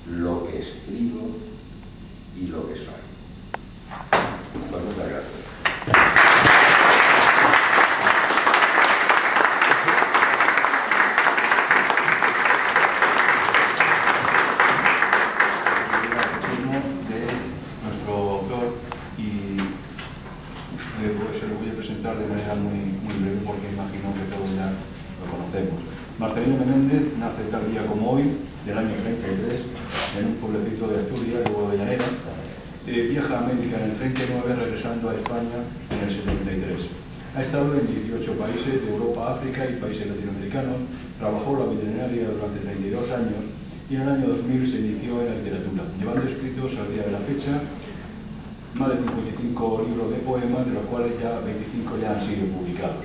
Speaker 2: lo que escribo y lo que soy. Pues muchas gracias.
Speaker 1: De manera muy breve porque imagino que todos ya lo conocemos. Marcelino Menéndez nace tal día como hoy, del año 33, en un pueblecito de Asturias, luego de Llanera. Viaja a América en el 39, regresando a España en el 73. Ha estado en 18 países de Europa, África y países latinoamericanos. Trabajó la veterinaria durante 32 años y en el año 2000 se inició en la literatura, llevando escritos al día de la fecha más de 55 libros de poemas, de los cuales ya 25 ya han sido publicados.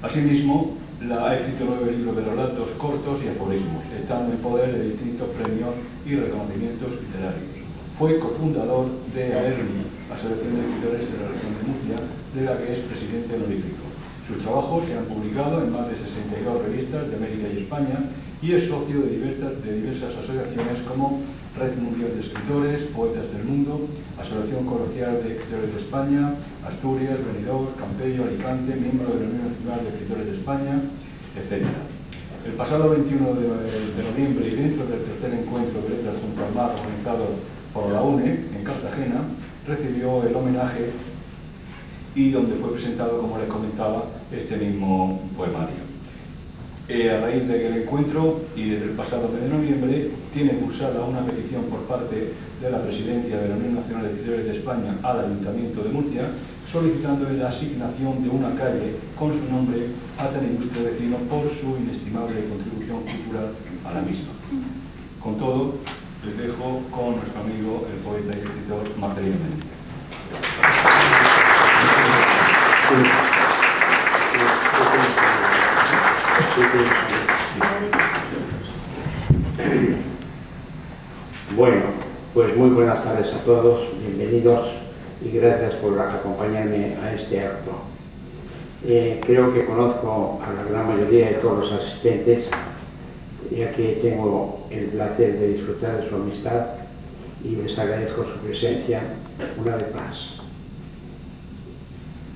Speaker 1: Asimismo, ha escrito 9 libros de relatos cortos y aforismos, estando en poder de distintos premios y reconocimientos literarios. Fue cofundador de AERNI, Asociación de Escritores de la Región de Murcia, de la que es presidente honorífico. Sus trabajos se han publicado en más de 62 revistas de América y España y es socio de diversas asociaciones como Red Mundial de Escritores, Poetas del Mundo, Asociación Colegial de Escritores de España, Asturias, Benidorm, Campello, Alicante, miembro de la Unión Nacional de Escritores de España, etc. El pasado 21 de noviembre y dentro del tercer encuentro de letras junto al mar organizado por la UNE en Cartagena, recibió el homenaje y donde fue presentado, como les comentaba, este mismo poemario. A raíz del encuentro y desde el pasado mes de noviembre, tiene cursada una petición por parte de la Presidencia de la Unión Nacional de Escritores de España al Ayuntamiento de Murcia, solicitándole la asignación de una calle con su nombre a tan ilustre vecino por su inestimable contribución cultural a la misma. Con todo, les dejo con nuestro amigo, el poeta y escritor Marcelino Menéndez.
Speaker 3: Bueno, pues muy buenas tardes a todos, bienvenidos y gracias por acompañarme a este acto. Creo que conozco a la gran mayoría de todos los asistentes, ya que tengo el placer de disfrutar de su amistad y les agradezco su presencia una vez más.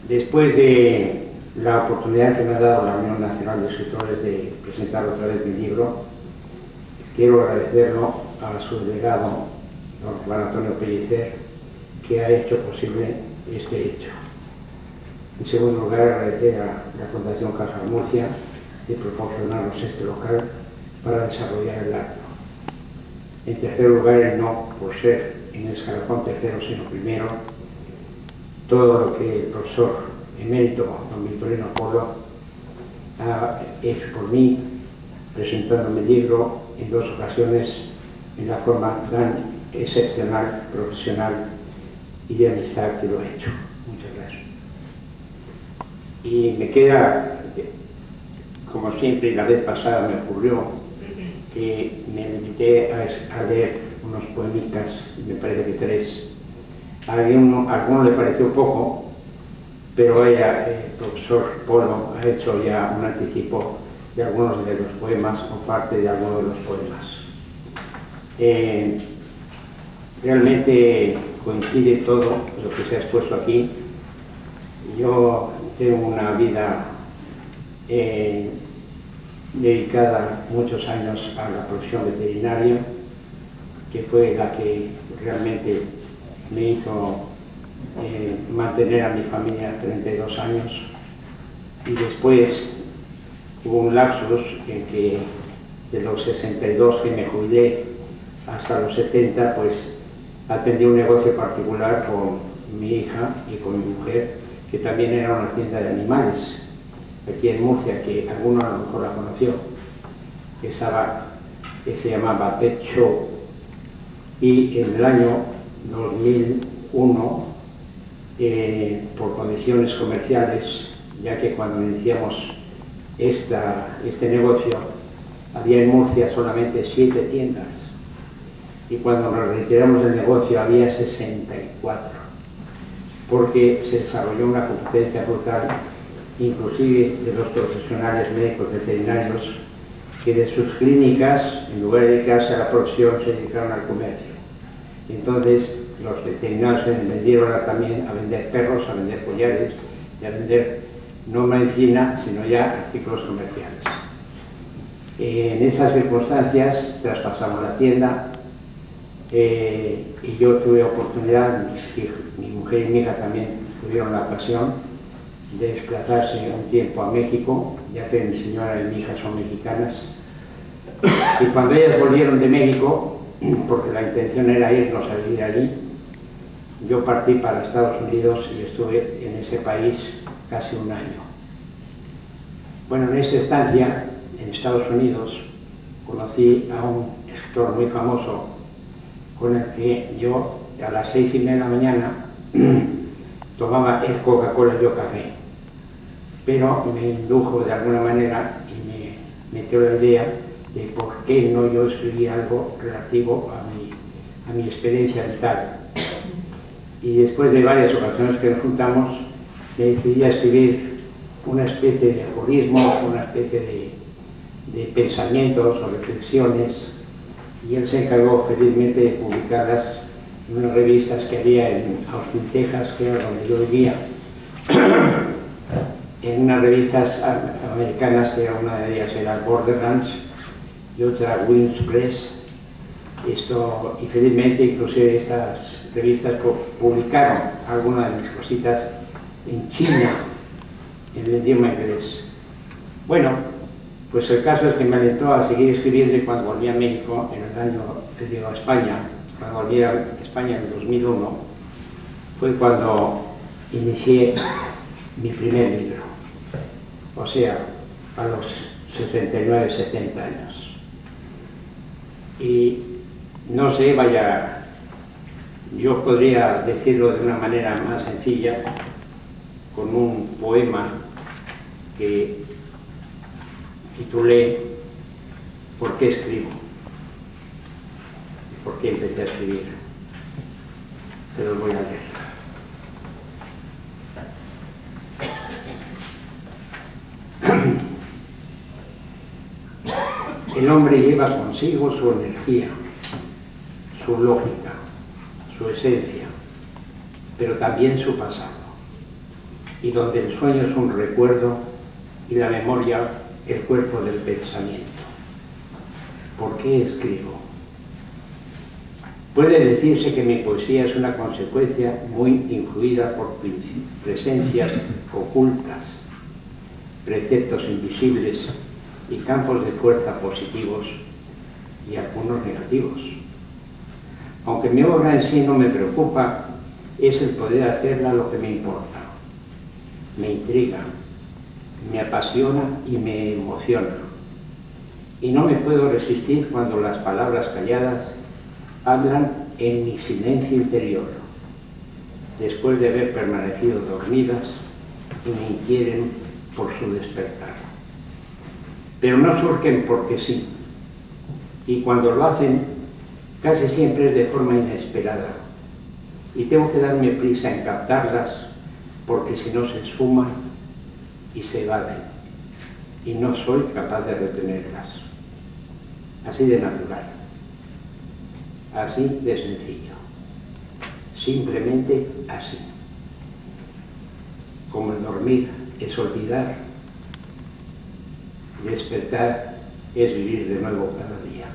Speaker 3: Después de la oportunidad que me ha dado la Unión Nacional de Escritores de presentar otra vez mi libro, quiero agradecerlo a su delegado, don Juan Antonio Pellicer, que ha hecho posible este hecho. En segundo lugar, agradecer a la Fundación Caja Murcia de proporcionarnos este local para desarrollar el acto. En tercer lugar, y no por ser en el escalafón tercero, sino primero, todo lo que el profesor emérito don Victorino Polo ha hecho por mí, presentando mi libro en dos ocasiones en la forma tan excepcional, profesional y de amistad que lo ha hecho. Muchas gracias. Y me queda, como siempre, la vez pasada me ocurrió que me limité a leer unos poemitas, me parece que 3. A alguno le pareció poco, pero ella, el profesor Polo, ha hecho ya un anticipo de algunos de los poemas o parte de algunos de los poemas. Realmente coincide todo lo que se ha expuesto aquí. Yo tengo una vida dedicada muchos años a la profesión veterinaria, que fue la que realmente me hizo mantener a mi familia 32 años, y después hubo un lapsus en que de los 62 que me jubilé hasta los 70, pues atendí un negocio particular con mi hija y con mi mujer, que también era una tienda de animales aquí en Murcia, que alguno a lo mejor la conoció, que se llamaba Pet Show. Y en el año 2001, por condiciones comerciales, ya que cuando iniciamos este negocio había en Murcia solamente 7 tiendas, y cuando nos retiramos del negocio había 64, porque se desarrolló una competencia brutal, inclusive de los profesionales médicos veterinarios, que de sus clínicas, en lugar de dedicarse a la profesión, se dedicaron al comercio. Entonces los veterinarios se vendieron también a vender perros, a vender collares y a vender no medicina, sino ya artículos comerciales. En esas circunstancias traspasamos la tienda, y yo tuve oportunidad, mi mujer y mi hija también tuvieron la ocasión de desplazarse un tiempo a México, ya que mi señora y mi hija son mexicanas. Y cuando ellas volvieron de México, porque la intención era irnos a vivir allí, yo partí para Estados Unidos y estuve en ese país casi un año. Bueno, en esa estancia en Estados Unidos conocí a un escritor muy famoso con el que yo a las 6:30 de la mañana tomaba el Coca-Cola y yo café, pero me indujo de alguna manera y me metió la idea de por qué no yo escribía algo relativo a mi experiencia vital. Y después de varias ocasiones que nos juntamos, me decidí a escribir una especie de aforismos, una especie de pensamientos o reflexiones, y él se encargó felizmente de publicarlas en unas revistas que había en Austin, Texas, que era donde yo vivía, en unas revistas americanas, que una de ellas era Borderlands y otra Wings Press. Y felizmente inclusive estas revistas publicaron algunas de mis cositas en China, en el idioma inglés. Bueno, pues el caso es que me alentó a seguir escribiendo, y cuando volví a México, en el año, a España, cuando volví a España en 2001, fue cuando inicié mi primer libro, o sea, a los 69, 70 años. Y no sé, vaya, yo podría decirlo de una manera más sencilla, con un poema que titulé ¿Por qué escribo? ¿Por qué empecé a escribir? Se los voy a leer. El hombre lleva consigo su energía, su lógica, su esencia, pero también su pasado. Y donde el sueño es un recuerdo y la memoria el cuerpo del pensamiento. ¿Por qué escribo? Puede decirse que mi poesía es una consecuencia muy influida por presencias ocultas, preceptos invisibles y campos de fuerza positivos y algunos negativos. Aunque mi obra en sí no me preocupa, es el poder hacerla lo que me importa. Me intriga, me apasiona y me emociona. Y no me puedo resistir cuando las palabras calladas hablan en mi silencio interior, después de haber permanecido dormidas y me inquieren por su despertar. Pero no surgen porque sí, y cuando lo hacen, casi siempre es de forma inesperada, y tengo que darme prisa en captarlas, porque si no se esfuman y se evaden, y no soy capaz de retenerlas. Así de natural, así de sencillo, simplemente así. Como el dormir es olvidar, despertar es vivir de nuevo cada día.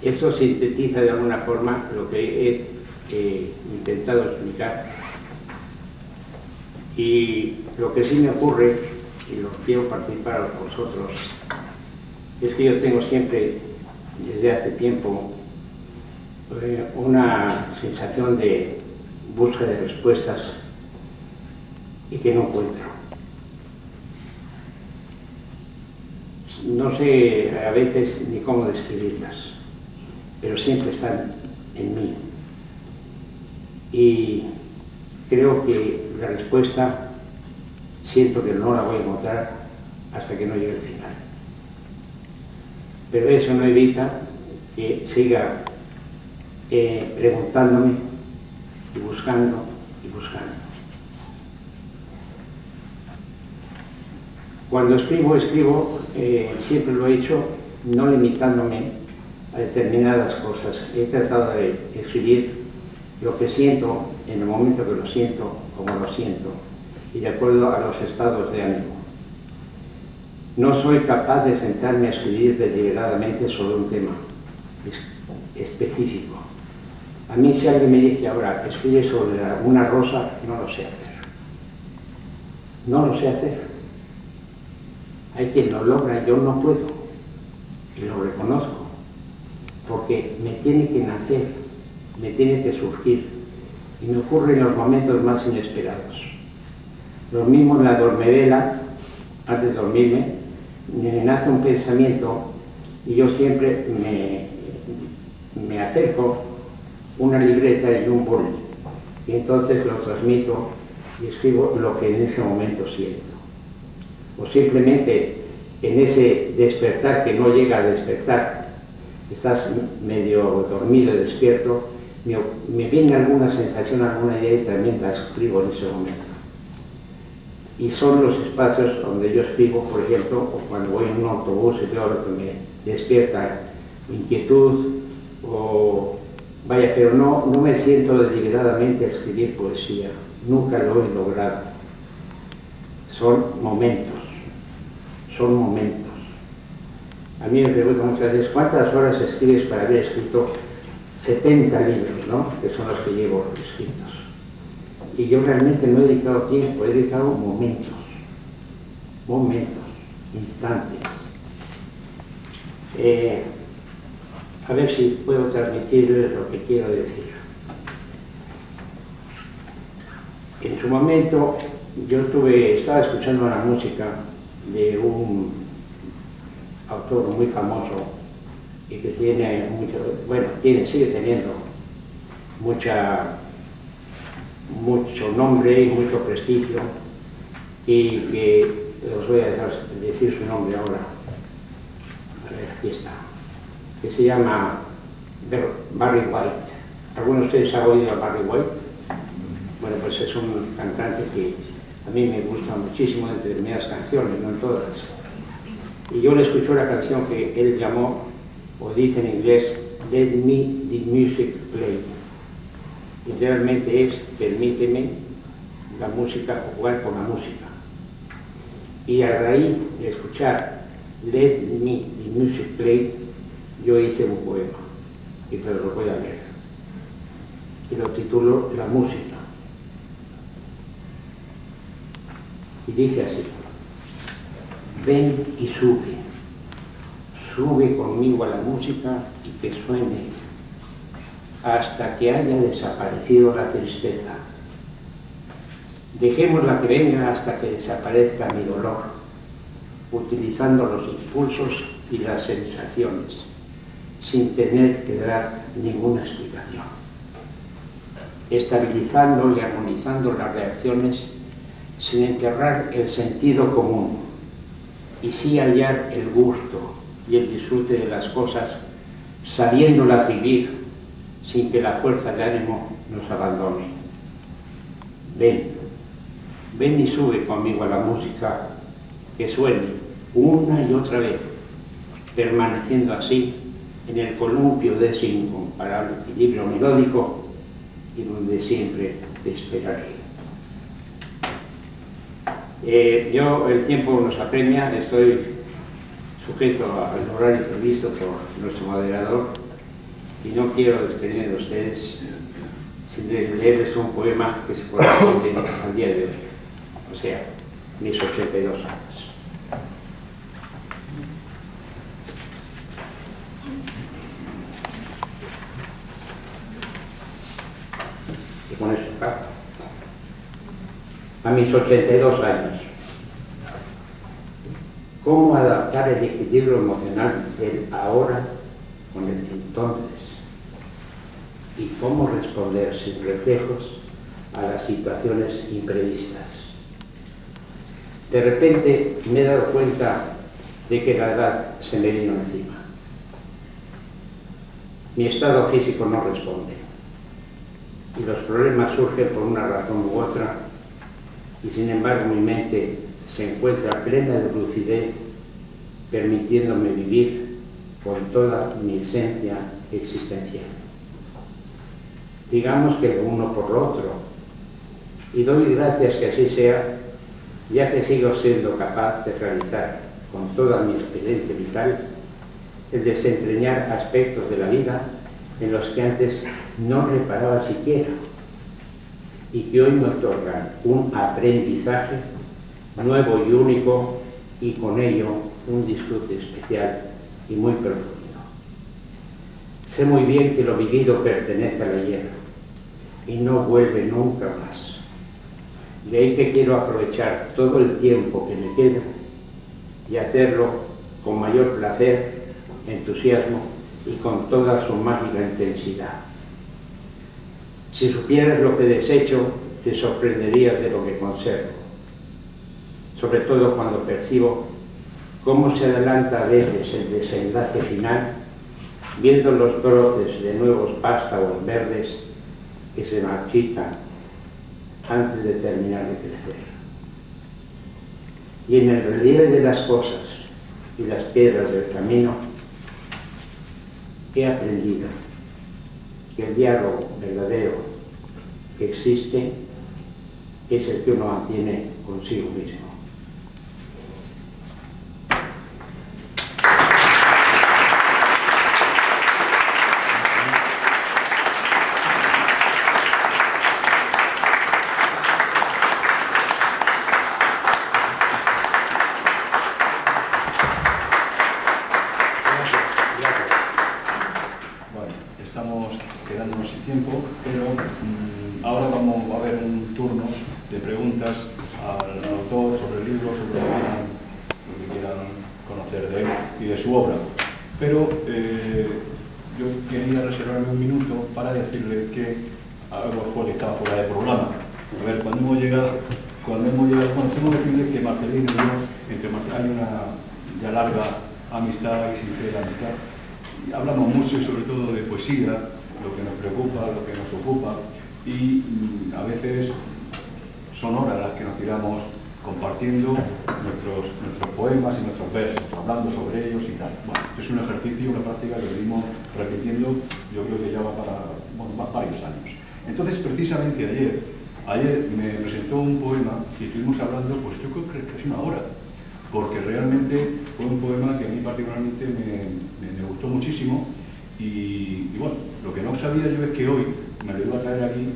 Speaker 3: Esto sintetiza de alguna forma lo que he intentado explicar, y lo que sí me ocurre, y lo quiero participar a vosotros, es que yo tengo siempre, desde hace tiempo, una sensación de búsqueda de respuestas y que no encuentro. No sé a veces ni cómo describirlas, pero siempre están en mí. Y creo que la respuesta siento que no la voy a encontrar hasta que no llegue al final. Pero eso no evita que siga preguntándome y buscando y buscando. Cuando escribo, siempre lo he hecho, no limitándome a determinadas cosas. He tratado de escribir lo que siento en el momento que lo siento, como lo siento, y de acuerdo a los estados de ánimo. No soy capaz de sentarme a escribir deliberadamente sobre un tema específico. A mí, si alguien me dice ahora, escribe sobre una rosa, no lo sé hacer. No lo sé hacer. Hay quien lo logra, yo no puedo. Y lo reconozco. Porque me tiene que nacer, me tiene que surgir. Y me ocurre en los momentos más inesperados. Lo mismo en la dormivela, antes de dormirme, me nace un pensamiento y yo siempre me acerco una libreta y un boli, y entonces lo transmito y escribo lo que en ese momento siento. O simplemente en ese despertar que no llega a despertar, estás medio dormido y despierto, me viene alguna sensación, alguna idea y también la escribo en ese momento. y son los espacios donde yo escribo, por ejemplo, o cuando voy en un autobús y veo lo que me despierta inquietud, o vaya, pero no me siento deliberadamente a escribir poesía, nunca lo he logrado. Son momentos, son momentos. A mí me preguntan muchas veces, ¿cuántas horas escribes para haber escrito 70 libros, ¿no? Que son los que llevo escritos? Y yo realmente no he dedicado tiempo, he dedicado momentos, instantes. A ver si puedo transmitir lo que quiero decir. En su momento yo estaba escuchando la música de un autor muy famoso y que tiene sigue teniendo mucho nombre y mucho prestigio, y que os voy a decir su nombre ahora. A ver, aquí está. Que se llama Barry White. ¿Alguno de ustedes ha oído a Barry White? Bueno, pues es un cantante que a mí me gusta muchísimo de determinadas canciones, no en todas. Y yo le escuché una canción que él llamó, o dice en inglés, Let Me the Music Play. Literalmente es, permíteme la música, jugar con la música. Y a raíz de escuchar Let Me the Music Play, yo hice un poema, y te lo voy a leer. Y lo titulo La música. Y dice así: ven y sube conmigo a la música y que suene hasta que haya desaparecido la tristeza. Dejémosla que venga hasta que desaparezca mi dolor, utilizando los impulsos y las sensaciones, sin tener que dar ninguna explicación, estabilizando y armonizando las reacciones sin enterrar el sentido común, y sí hallar el gusto y el disfrute de las cosas, sabiéndolas vivir sin que la fuerza de ánimo nos abandone. Ven y sube conmigo a la música, que suene una y otra vez, permaneciendo así en el columpio de ese incomparable equilibrio melódico, y donde siempre te esperaré. El tiempo nos apremia, estoy sujeto al horario previsto por nuestro moderador, y no quiero despedirme de ustedes sin leerles un poema que se corresponde al día de hoy, o sea, mis 82 años. Y con eso acabo. A mis 82 años, ¿cómo adaptar el equilibrio emocional del ahora con el entonces? ¿Y cómo responder sin reflejos a las situaciones imprevistas? De repente me he dado cuenta de que la edad se me vino encima. Mi estado físico no responde, y los problemas surgen por una razón u otra, y sin embargo mi mente se encuentra plena de lucidez, permitiéndome vivir con toda mi esencia existencial. Digamos que lo uno por lo otro, y doy gracias que así sea, ya que sigo siendo capaz de realizar con toda mi experiencia vital el desentrañar aspectos de la vida en los que antes no reparaba siquiera, y que hoy me otorgan un aprendizaje nuevo y único, y con ello un disfrute especial y muy profundo. Sé muy bien que lo vivido pertenece al ayer y no vuelve nunca más. De ahí que quiero aprovechar todo el tiempo que me queda y hacerlo con mayor placer, entusiasmo y con toda su mágica intensidad. Si supieras lo que desecho, te sorprenderías de lo que conservo, sobre todo cuando percibo cómo se adelanta a veces el desenlace final, viendo los brotes de nuevos pástagos verdes que se marchitan antes de terminar de crecer. Y en el relieve de las cosas y las piedras del camino, he aprendido que el diálogo verdadero que existe es el que uno mantiene consigo mismo.
Speaker 1: Ahora vamos a ver un turno de preguntas al autor sobre el libro, sobre lo que quieran conocer de él y de su obra. Pero yo quería reservarme un minuto para decirle que algo fue que estaba fuera de programa. A ver, cuando hemos llegado, bueno, tengo que decirle que Marcelino y yo, entre Marcelino hay una ya larga amistad y sincera amistad. Y hablamos mucho y sobre todo de poesía, lo que nos preocupa, lo que nos ocupa, y a veces son horas las que nos tiramos compartiendo nuestros poemas y nuestros versos, hablando sobre ellos y tal. Bueno, es un ejercicio, una práctica que venimos repitiendo, yo creo que ya va para varios años. Entonces, precisamente ayer me presentó un poema y estuvimos hablando, pues yo creo que es una hora, porque realmente fue un poema que a mí particularmente me gustó muchísimo. Y bueno, lo que no sabía yo es que hoy me lo iba a traer aquí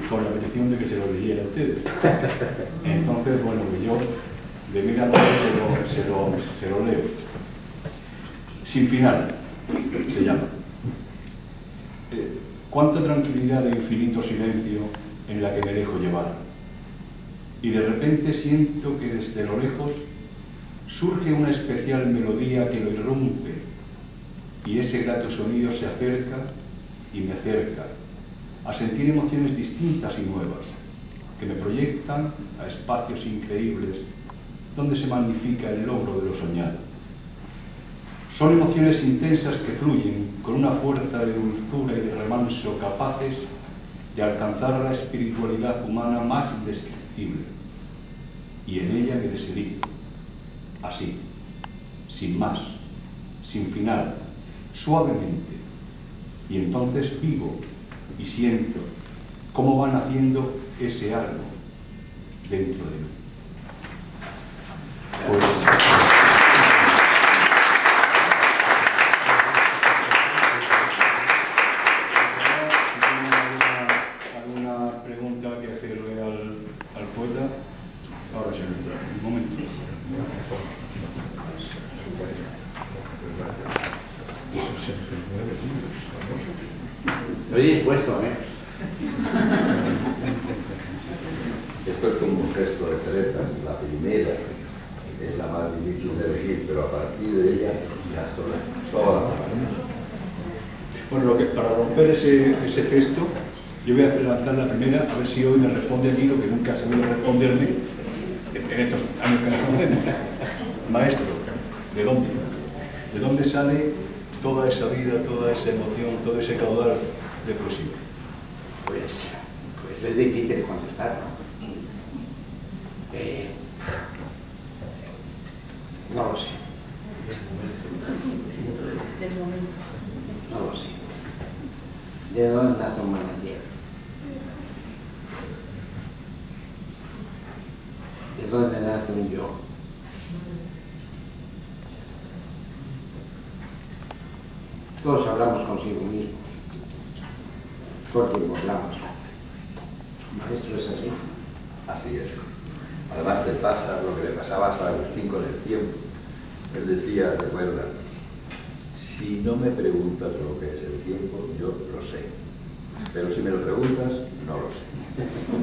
Speaker 1: con la petición de que se lo leyera a ustedes. Entonces, bueno, pues yo de mi lado se lo leo. Sin final, se llama. Cuánta tranquilidad de infinito silencio en la que me dejo llevar. Y de repente siento que desde lo lejos surge una especial melodía que lo irrumpe. Y ese grato sonido se acerca y me acerca a sentir emociones distintas y nuevas que me proyectan a espacios increíbles donde se magnifica el logro de lo soñado. Son emociones intensas que fluyen con una fuerza de dulzura y de remanso capaces de alcanzar la espiritualidad humana más indescriptible. Y en ella me deslizo, así, sin más, sin final, suavemente, y entonces vivo y siento cómo va naciendo ese algo dentro de mí. ¿Alguna pregunta que hacerle al poeta? Ahora sí, un momento.
Speaker 3: Estoy dispuesto,
Speaker 2: Esto es como un gesto de cerezas. La primera es la más difícil de elegir, pero a partir de ella ya todas las demás.
Speaker 1: Bueno, para romper ese gesto, yo voy a lanzar la primera, a ver si hoy me responde a mí lo que nunca ha sabido responderme en estos años que nos conocemos. Maestro, ¿de dónde? ¿De dónde sale toda esa vida, toda esa emoción, todo ese caudal de poesía?
Speaker 3: Pues es difícil de contestar, ¿no? No lo sé. No lo sé. ¿De dónde nace un manantial? ¿De dónde nace un yo? Todos hablamos consigo mismo. Todo el tiempo hablamos. ¿Maestro es así?
Speaker 2: Así es. Además te pasa lo que le pasaba a San Agustín con el tiempo. Él decía, recuerda, si no me preguntas lo que es el tiempo, yo lo sé. Pero si me lo preguntas, no lo sé.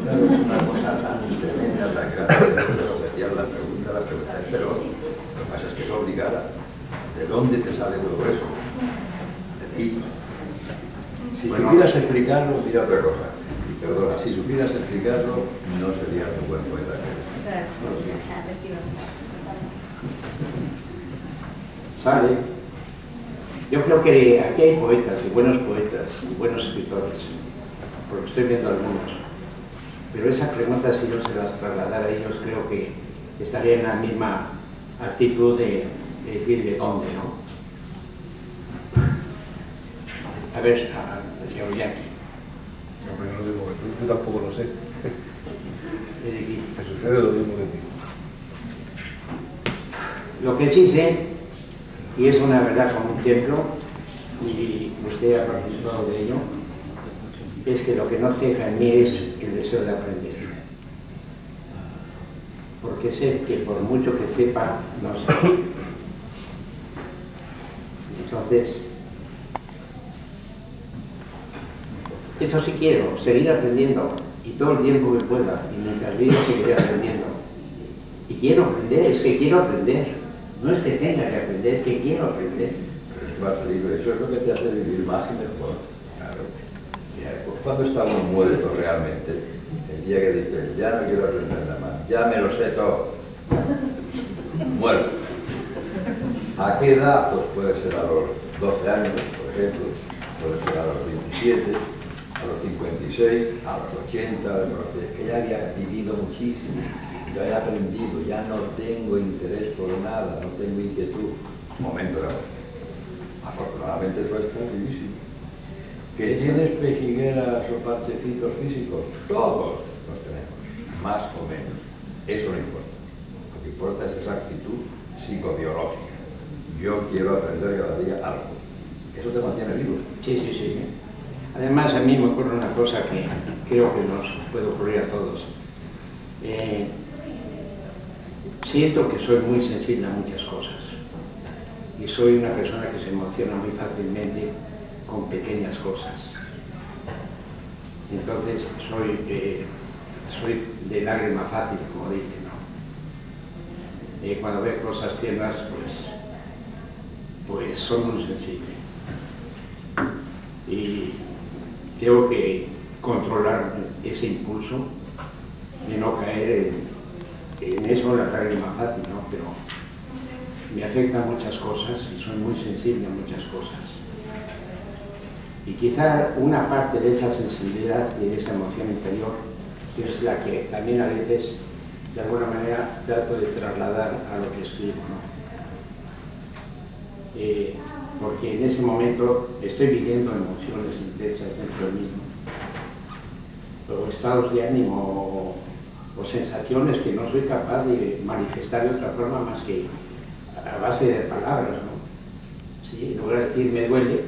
Speaker 2: Claro, es una cosa tan tremenda, tan grande, la pregunta es feroz. Lo que pasa es que es obligada. ¿De dónde te sale todo eso? De ti. Si supieras explicarlo, diría otra cosa. Perdona, si supieras explicarlo, no serías un buen poeta.
Speaker 3: Sale. Yo creo que aquí hay poetas y buenos escritores, porque estoy viendo algunos. Pero esa pregunta, si yo se las trasladara a ellos, creo que estaría en la misma actitud de decir de dónde, ¿no? A ver, señor Yaqui.
Speaker 4: Hombre, no lo digo, yo tampoco lo sé.
Speaker 3: Es difícil.
Speaker 4: Me sucede lo mismo de ti.
Speaker 3: Lo que sí sé, y es una verdad como un templo, y usted ha participado de ello, es que lo que no ceja en mí es el deseo de aprender. Porque sé que por mucho que sepa, no sé. Entonces, eso sí quiero, seguir aprendiendo, y todo el tiempo que pueda, y mientras viva seguiré aprendiendo. Y quiero aprender, es que quiero aprender. No es que tenga que aprender, es que quiero aprender.
Speaker 2: Pero es más libre, eso es lo que te hace vivir más y mejor. Claro. Mira, pues cuando está uno muerto realmente, el día que dice, ya no quiero aprender nada más, ya me lo sé todo. Muerto. ¿A qué edad? Pues puede ser a los 12 años, por ejemplo, puede ser a los 27, a los 56, a los 80, es que ya había vivido muchísimo, ya he aprendido, ya no tengo interés por nada, no tengo inquietud. Momento de amor. Afortunadamente tú estás vivísimo. ¿Que tienes pejigueras o parchecitos físicos? Todos los tenemos, más o menos. Eso no importa. Lo que importa es esa actitud psicobiológica. Yo quiero aprender cada día algo. Eso te mantiene vivo.
Speaker 3: Sí, sí, sí. Además, a mí me ocurre una cosa que creo que nos puede ocurrir a todos. Siento que soy muy sensible a muchas cosas. Y soy una persona que se emociona muy fácilmente con pequeñas cosas. Entonces, soy de lágrima fácil, como dicen, ¿no? Cuando veo cosas tiernas, pues soy muy sensible. Y tengo que controlar ese impulso de no caer en eso, la lágrima fácil, ¿no? Pero me afectan muchas cosas y soy muy sensible a muchas cosas. Y quizá una parte de esa sensibilidad y de esa emoción interior es la que también a veces, de alguna manera, trato de trasladar a lo que escribo, ¿no? Porque en ese momento estoy viviendo emociones intensas dentro de mí, ¿no? O estados de ánimo o sensaciones que no soy capaz de manifestar de otra forma más que a base de palabras, ¿no? ¿Sí? En lugar de decir me duele,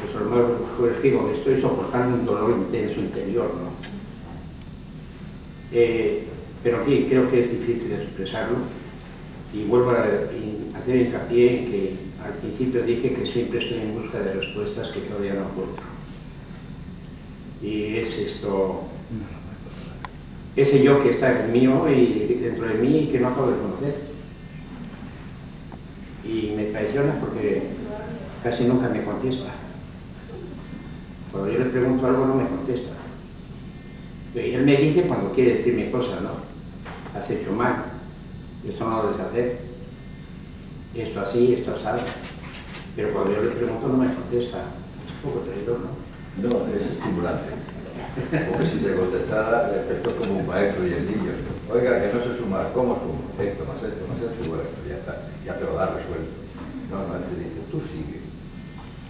Speaker 3: pues a lo mejor escribo que estoy soportando un dolor intenso interior, ¿no? Pero en fin, creo que es difícil expresarlo y vuelvo a hacer hincapié en que al principio dije que siempre estoy en busca de respuestas que todavía no encuentro. Y es esto, ese yo que está en mí y dentro de mí y que no acabo de conocer. Y me traiciona porque casi nunca me contesta. Cuando yo le pregunto algo no me contesta. Y él me dice cuando quiere decirme cosas, ¿no? Has hecho mal, esto no lo debes hacer, esto así, esto así. Pero cuando yo le pregunto no me contesta. Es un poco traidor, ¿no?
Speaker 2: No, es estimulante. Porque si te contestara, esto es como un maestro y el niño. Oiga, que no sé sumar, ¿cómo sumo? Esto más esto, y bueno, ya está, ya te lo da resuelto. No, te dice, tú sigue.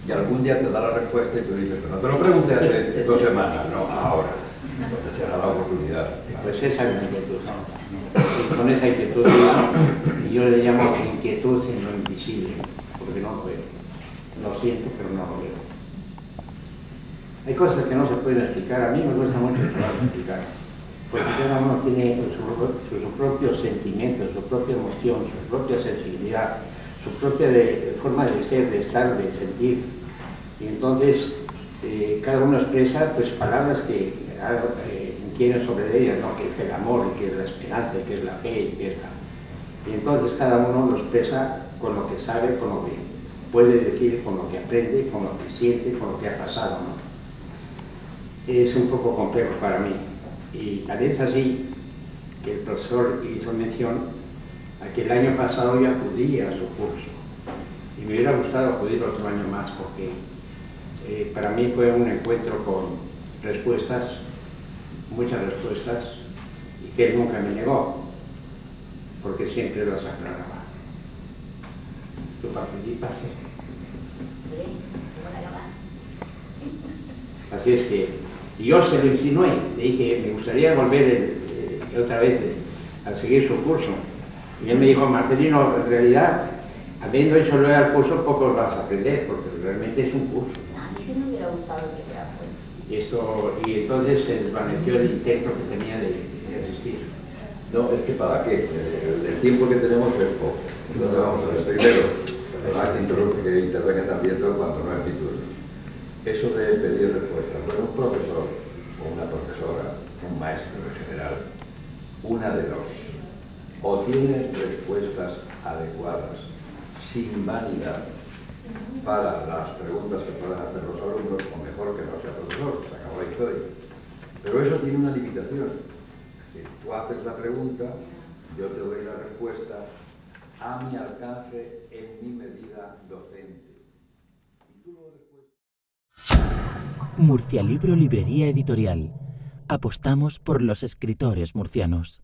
Speaker 2: Y algún día te da la respuesta y tú dices, pero no te lo pregunté hace 2 semanas, no, ahora. Entonces será la oportunidad.
Speaker 3: Pues esa es la inquietud. Y con esa inquietud, yo le llamo inquietud en lo invisible, porque no lo veo. Lo siento, pero no lo veo. Hay cosas que no se pueden explicar, a mí me cuesta mucho trabajo explicar, porque cada uno tiene su propio sentimiento, su propia emoción, su propia sensibilidad, su propia forma de ser, de estar, de sentir. Y entonces cada uno expresa pues, palabras que quieren sobre ella, ¿no? Que es el amor, que es la esperanza, que es la fe, que es la... Y entonces cada uno lo expresa con lo que sabe, con lo que puede decir, con lo que aprende, con lo que siente, con lo que ha pasado, ¿no? Es un poco complejo para mí. Y tal es así que el profesor hizo mención a que el año pasado yo acudí a su curso. Y me hubiera gustado acudir otro año más porque para mí fue un encuentro con respuestas, muchas respuestas, y que él nunca me negó. porque siempre los aclaraba. ¿Tú participas? Así es que yo se lo insinué, le dije, me gustaría volver otra vez a seguir su curso. Y él me dijo, Marcelino, en realidad, habiendo hecho luego el curso, poco vas a aprender, porque realmente es un curso.
Speaker 5: A mí sí me hubiera gustado que hubiera vuelto.
Speaker 3: Y entonces se desvaneció el intento que tenía de asistir.
Speaker 2: No, es que para qué, el tiempo que tenemos es poco. Entonces vamos a ver, primero, que intervenga también todo cuando no es mi turno. Eso de pedir respuestas. Bueno, un profesor o una profesora, un maestro en general, una de dos, o tiene respuestas adecuadas, sin vanidad, para las preguntas que puedan hacer los alumnos, o mejor que no sea profesor, se acabó la historia. Pero eso tiene una limitación. Es decir, tú haces la pregunta, yo te doy la respuesta a mi alcance, en mi medida docente. Y tú luego después...
Speaker 6: Murcia Libro Librería Editorial. Apostamos por los escritores murcianos.